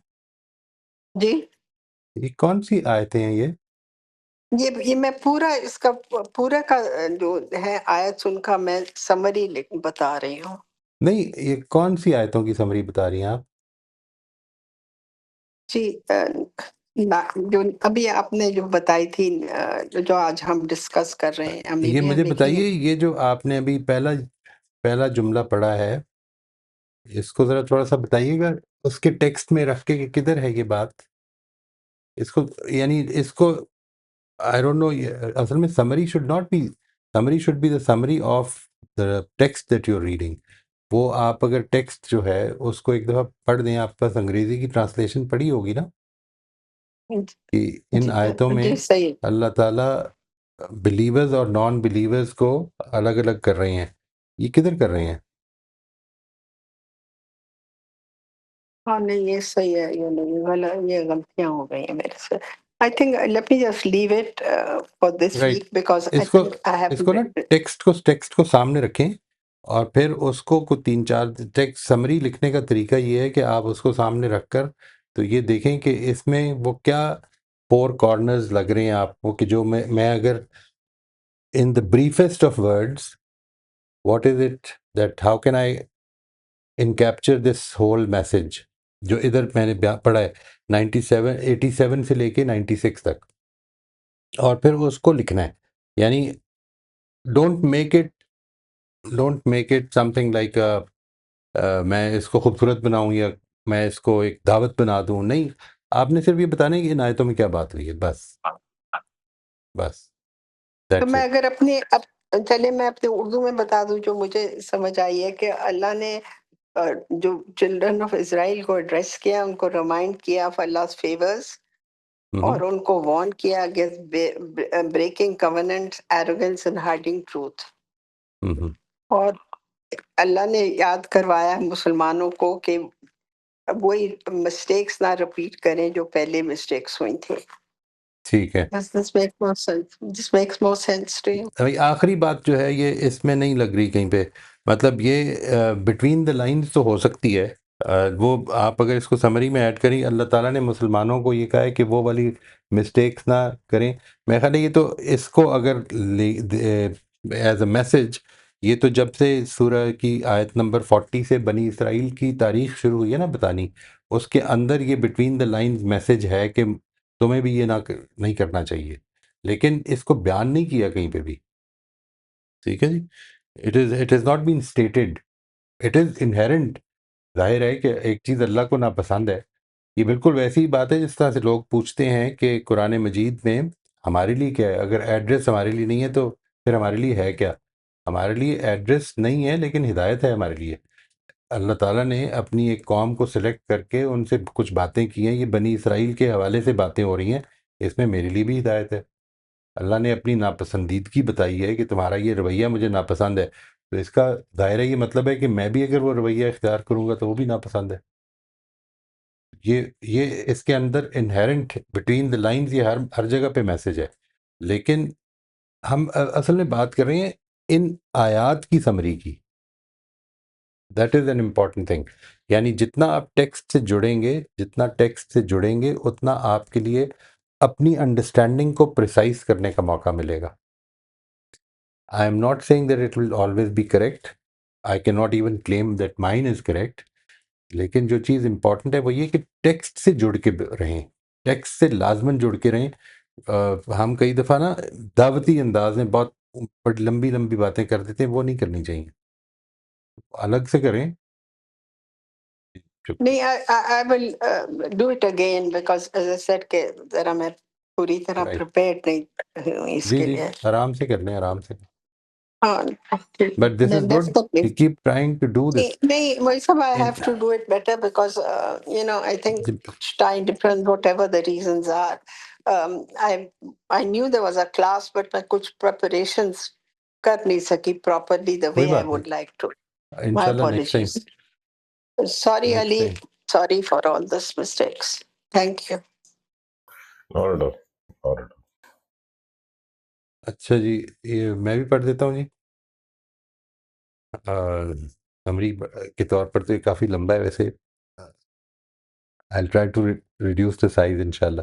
جی یہ کون سی آیتیں ہیں یہ؟ یہ میں پورا اس کا پورا کا جو ہے آیت ان کا میں سمری بتا رہی ہوں. نہیں، یہ کون سی آیتوں کی سمری بتا رہی ہیں آپ؟ جی جو ابھی آپ نے جو بتائی تھی جو آج ہم ڈسکس کر رہے ہیں یہ امیلیہ مجھے نے کی. بتائیے، یہ جو آپ نے ابھی پہلا جملہ پڑھا ہے، اس کو ذرا تھوڑا سا بتائیے گا، اس کے ٹیکسٹ میں رکھ کے کہ کدھر ہے یہ بات. اس کو یعنی اس کو آئی ڈونٹ نو، اصل میں summary should be the summary of the text that you are reading. وہ آپ اگر ٹیکسٹ جو ہے اس کو ایک دفعہ پڑھ دیں، آپ پاس انگریزی کی ٹرانسلیشن پڑھی ہوگی نا، کہ ان آیتوں میں جی صحیح. اللہ تعالیٰ بلیورز اور نان بلیورز کو الگ الگ کر رہے ہیں. یہ کدھر کر رہے ہیں؟ ہاں نہیں یہ صحیح ہے، یہ نہیں یہ غلطیاں ہو گئی ہیں میرے سے. I think let me just leave it for this right. Weak because I اس کو تھنک آئی اس کو نا ہیو. ٹیکسٹ کو سامنے رکھیں، اور پھر اس کو کوئی 3-4 ٹیکسٹ سمری لکھنے کا طریقہ یہ ہے کہ آپ اس کو سامنے رکھ کر تو یہ دیکھیں کہ اس میں وہ کیا 4 کارنرز لگ رہے ہیں آپ کو، کہ جو میں اگر in the briefest of words, what is it that how can I encapture this whole message جو ادھر میں نے پڑھا ہے 87 سے لے کے 96 تک، اور پھر اس کو لکھنا ہے. یعنی don't make it some thing like میں اس کو خوبصورت بناؤں یا میں اس کو ایک دعوت بنا دوں. نہیں، آپ نے صرف یہ بتانا ہے کہ ان آیتوں میں کیا بات ہوئی ہے، بس تو دیٹس میں اٹ. اگر چلے میں اپنے اردو میں بتا دوں جو مجھے سمجھ آئی ہے کہ اللہ نے جو چلڈرن آف اسرائیل کو ایڈریس کیا، ان کو ریمائنڈ کیا آف اللہ فیورز، اور ان کو وارن کیا against breaking covenants, arrogance and hiding truth. اور اللہ نے یاد کروایا مسلمانوں کو کہ وہی مسٹیکس نہ رپیٹ کریں جو پہلے مسٹیکس ہوئی تھیں. ٹھیک ہے. This makes more sense to you. ابھی آخری بات جو ہے یہ اس میں نہیں لگ رہی کہیں پہ، مطلب یہ بٹوین دا لائنز تو ہو سکتی ہے. وہ آپ اگر اس کو سمری میں ایڈ کریں، اللہ تعالیٰ نے مسلمانوں کو یہ کہا ہے کہ وہ والی مسٹیکس نہ کریں. میں خیال ہے یہ تو اس کو اگر ایز اے میسج، یہ تو جب سے سورہ کی آیت نمبر 40 سے بنی اسرائیل کی تاریخ شروع ہوئی ہے نا بتانی، اس کے اندر یہ بٹوین دا لائنز میسج ہے کہ تمہیں بھی یہ نہیں کرنا چاہیے، لیکن اس کو بیان نہیں کیا کہیں پہ بھی. ٹھیک ہے جی. It is not been stated, it is inherent. ظاہر ہے کہ ایک چیز اللہ کو ناپسند ہے. یہ بالکل ویسی ہی بات ہے جس طرح سے لوگ پوچھتے ہیں کہ قرآن مجید میں ہمارے لیے کیا ہے. اگر ایڈریس ہمارے لیے نہیں ہے تو پھر ہمارے لیے ہے کیا؟ ہمارے لیے ایڈریس نہیں ہے لیکن ہدایت ہے ہمارے لیے. اللہ تعالیٰ نے اپنی ایک قوم کو سلیکٹ کر کے ان سے کچھ باتیں کی ہیں. یہ بنی اسرائیل کے حوالے سے باتیں ہو رہی ہیں، اس میں میرے لیے بھی ہدایت ہے. اللہ نے اپنی ناپسندیدگی بتائی ہے کہ تمہارا یہ رویہ مجھے ناپسند ہے، تو اس کا دائرہ یہ مطلب ہے کہ میں بھی اگر وہ رویہ اختیار کروں گا تو وہ بھی ناپسند ہے. یہ اس کے اندر انہیرنٹ بٹوین دا لائنز یہ ہر جگہ پہ میسج ہے. لیکن ہم اصل میں بات کر رہے ہیں ان آیات کی سمری کی. That is an important thing. یعنی جتنا آپ ٹیکسٹ سے جڑیں گے اتنا آپ کے لیے اپنی انڈرسٹینڈنگ کو پریسائز کرنے کا موقع ملے گا. I am not saying that it will always be correct. I cannot even claim that mine is correct. لیکن جو چیز امپورٹنٹ ہے وہ یہ کہ ٹیکسٹ سے جڑ کے رہیں، ٹیکسٹ سے لازماً جڑ کے رہیں. ہم کئی دفعہ نا دعوتی انداز میں بہت بڑی لمبی لمبی باتیں کر دیتے ہیں، وہ نہیں کرنی چاہیے، الگ سے کریں. شکریہ. نہیں I will do it again because as I said کہ ذرا میں پوری طرح رائٹ. prepared نہیں ہوں اس جی کے جی، لیے. آرام سے کر لیں، آرام سے. ہاں but this is good, definitely. You keep trying to do this. نہیں وہی سب I have to do it better because I think time different whatever the reasons are. I knew there was a class but میں کچھ preparations کر نہیں سکی properly the کوئی way I بات نہیں، would like to. My انشاءاللہ next time. apologies. Sorry next Ali, time. sorry for all these mistakes. Thank you. Not at all. Not at all. اچھا جی، یہ میں بھی پڑھ دیتا ہوں جی. سمری کے طور پر تو یہ کافی لمبا ہے ویسے. I'll try to reduce the size انشاءاللہ.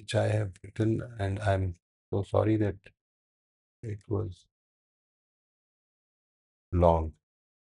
which I have written and I'm so sorry that it was long।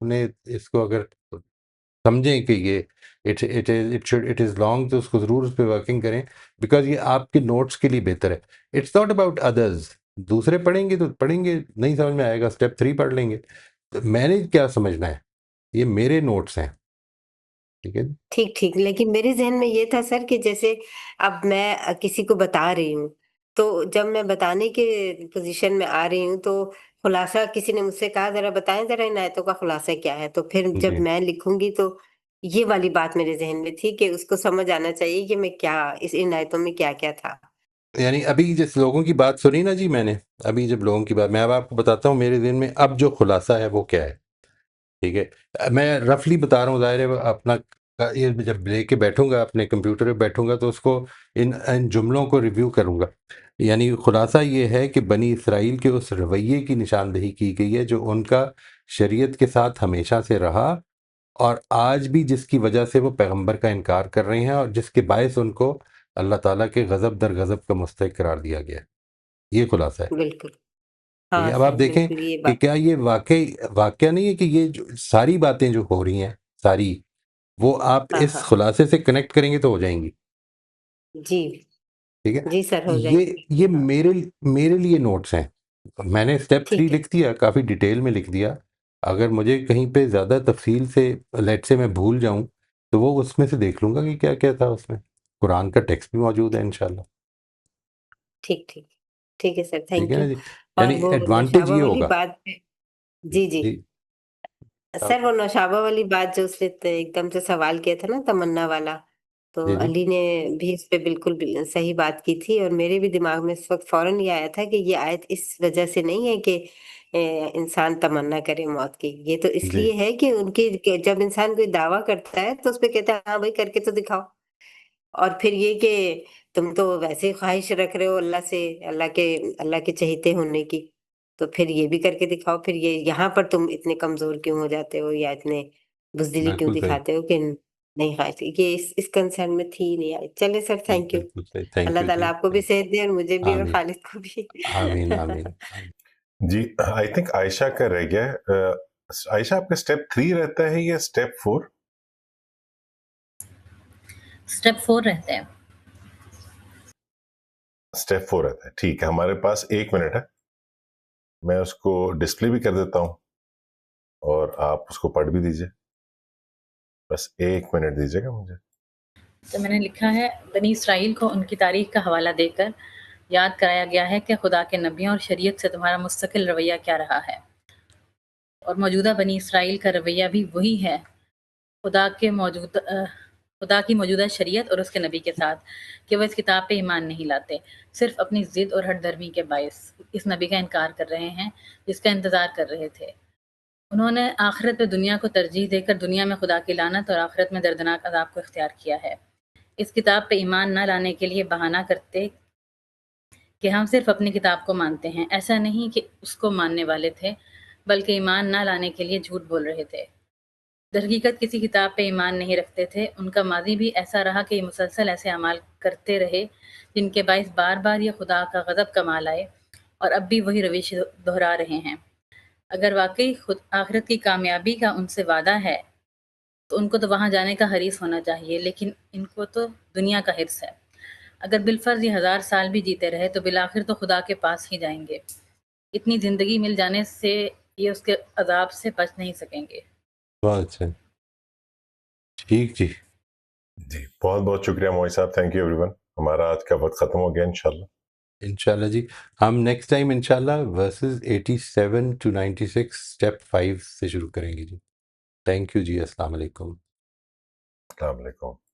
نے اس کو اگر سمجھیں کہ یہ اٹ از لانگ، تو اس کو ضرور اس پہ ورکنگ کریں، بیکاز یہ آپ کے نوٹس کے لیے بہتر ہے. It's not about others. دوسرے پڑھیں گے تو پڑھیں گے، نہیں سمجھ میں آئے گا اسٹیپ 3 پڑھ لیں گے. تو میں نے کیا سمجھنا ہے، یہ میرے نوٹس ہیں، ٹھیک ہے. ٹھیک ٹھیک، لیکن میرے ذہن میں یہ تھا سر کہ جیسے اب میں کسی کو بتا رہی ہوں، تو جب میں بتانے کے پوزیشن میں آ رہی ہوں تو خلاصہ کسی نے مجھ سے کہا ذرا بتائیں ذرا ان آیتوں کا خلاصہ کیا ہے، تو پھر جب جی، میں لکھوں گی تو یہ والی بات میرے ذہن میں تھی کہ اس کو سمجھ آنا چاہیے کہ میں کیا ان آیتوں میں کیا کیا تھا. یعنی ابھی جس لوگوں کی بات سنی نا جی، میں نے ابھی جب لوگوں کی بات، میں اب آپ کو بتاتا ہوں میرے ذہن میں اب جو خلاصہ ہے وہ کیا ہے. ٹھیک ہے، میں رفلی بتا رہا ہوں، ظاہر ہے اپنا یہ جب لے کے بیٹھوں گا اپنے کمپیوٹر پہ بیٹھوں گا تو اس کو ان جملوں کو ریویو کروں گا. یعنی خلاصہ یہ ہے کہ بنی اسرائیل کے اس رویے کی نشاندہی کی گئی ہے جو ان کا شریعت کے ساتھ ہمیشہ سے رہا، اور آج بھی جس کی وجہ سے وہ پیغمبر کا انکار کر رہے ہیں، اور جس کے باعث ان کو اللہ تعالیٰ کے غضب در غضب کا مستحق قرار دیا گیا ہے. یہ خلاصہ ہے. بالکل. ٹھیک ہاں ہے، اب سر، آپ دیکھیں بالکل یہ کہ بات. کیا یہ واقعہ نہیں ہے کہ یہ جو ساری باتیں جو ہو رہی ہیں ساری، وہ آپ ہاں اس ہاں، خلاصے سے کنیکٹ کریں گے تو ہو جائیں گی. جی ٹھیک ہے، جی سر، ہو جائیں یہ گے. یہ ہاں میرے لیے نوٹس ہیں. میں نے اسٹیپ 3 ٹھیک ہے. لکھ دیا، کافی ڈیٹیل میں لکھ دیا. اگر مجھے کہیں پہ زیادہ تفصیل سے لیٹ سے میں بھول جاؤں تو وہ اس میں سے دیکھ لوں گا کہ کیا کیا تھا اس میں. قرآن کا ٹیکسٹ بھی موجود ہے انشاءاللہ. ٹھیک ٹھیک ٹھیک ہے سر، ٹھیک ہے تھینک یو. نا جی. اور یعنی وہ ایڈوانٹیج نوشابہ یہ والی ہوگا. بات، جی جی جی سر، وہ نوشابہ والی بات جو اس نے ایک دم سے سوال کیا تھا نا تمنا والا، تو جی جی علی نے بھی اس پہ بالکل صحیح بات کی تھی، اور میرے بھی دماغ میں اس وقت فوراً یہ آیا تھا کہ یہ آیت اس وجہ سے نہیں ہے کہ انسان تمنا کرے موت کی، یہ تو اس جی لیے ہے کہ ان کی کہ جب انسان کوئی دعویٰ کرتا ہے تو اس پہ کہتا ہے ہاں بھائی کر کے تو دکھاؤ. اور پھر یہ کہ تم تو ویسے ہی خواہش رکھ رہے ہو اللہ سے، اللہ کے چہیتے ہونے کی، تو پھر یہ بھی کر کے دکھاؤ. پھر یہ یہاں پر تم اتنے کمزور کیوں ہو جاتے ہو یا اتنے بزدلی کیوں بالکل صحیح. دکھاتے ہو کہ نہیں خواہش یہ اس کنسرن میں تھی نہیں آئی. چلے سر، تھینک یو. بالکل صحیح. تھینک اللہ یو جی. تعالیٰ آپ کو بھی صحت دے اور مجھے بھی اور آمین خالد کو بھی. آمین آمین آمین. جی آئی تھنک عائشہ کا رہ گیا ہے. عائشہ آپ کا اسٹیپ 3 رہتا ہے یا اسٹیپ 4؟ اسٹیپ 4 رہتے ہیں. اسٹیپ 4 رہتا ہے، ٹھیک ہے. ہمارے پاس 1 منٹ ہے، میں اس کو ڈسپلے بھی کر دیتا ہوں اور آپ اس کو پڑھ بھی دیجئے. بس 1 منٹ دیجئے گا مجھے. تو میں نے لکھا ہے، بنی اسرائیل کو ان کی تاریخ کا حوالہ دے کر یاد کرایا گیا ہے کہ خدا کے نبیوں اور شریعت سے تمہارا مستقل رویہ کیا رہا ہے، اور موجودہ بنی اسرائیل کا رویہ بھی وہی ہے خدا کی موجودہ شریعت اور اس کے نبی کے ساتھ، کہ وہ اس کتاب پہ ایمان نہیں لاتے، صرف اپنی ضد اور ہٹ درمی کے باعث اس نبی کا انکار کر رہے ہیں جس کا انتظار کر رہے تھے. انہوں نے آخرت پہ دنیا کو ترجیح دے کر دنیا میں خدا کی لعنت اور آخرت میں دردناک عذاب کو اختیار کیا ہے. اس کتاب پہ ایمان نہ لانے کے لیے بہانہ کرتے کہ ہم صرف اپنی کتاب کو مانتے ہیں. ایسا نہیں کہ اس کو ماننے والے تھے، بلکہ ایمان نہ لانے کے لیے جھوٹ بول رہے تھے. درحقیقت کسی کتاب پہ ایمان نہیں رکھتے تھے. ان کا ماضی بھی ایسا رہا کہ یہ مسلسل ایسے اعمال کرتے رہے جن کے باعث بار بار یہ خدا کا غضب کما لائے، اور اب بھی وہی روش دہرا رہے ہیں. اگر واقعی خود آخرت کی کامیابی کا ان سے وعدہ ہے تو ان کو تو وہاں جانے کا حریص ہونا چاہیے، لیکن ان کو تو دنیا کا حرص ہے. اگر بالفرض یہ 1000 سال بھی جیتے رہے تو بالآخر تو خدا کے پاس ہی جائیں گے. اتنی زندگی مل جانے سے یہ اس کے عذاب سے بچ نہیں سکیں گے. بہت اچھا. ٹھیک جی. جی بہت بہت شکریہ موئی صاحب. Thank you every one. ہمارا آج کا وقت ختم ہو گیا انشاءاللہ. انشاءاللہ جی، ہم نیکسٹ ٹائم انشاءاللہ ورسز 87 to 96 اسٹیپ 5 سے شروع کریں گے جی. تھینک یو جی. السلام علیکم. السلام علیکم.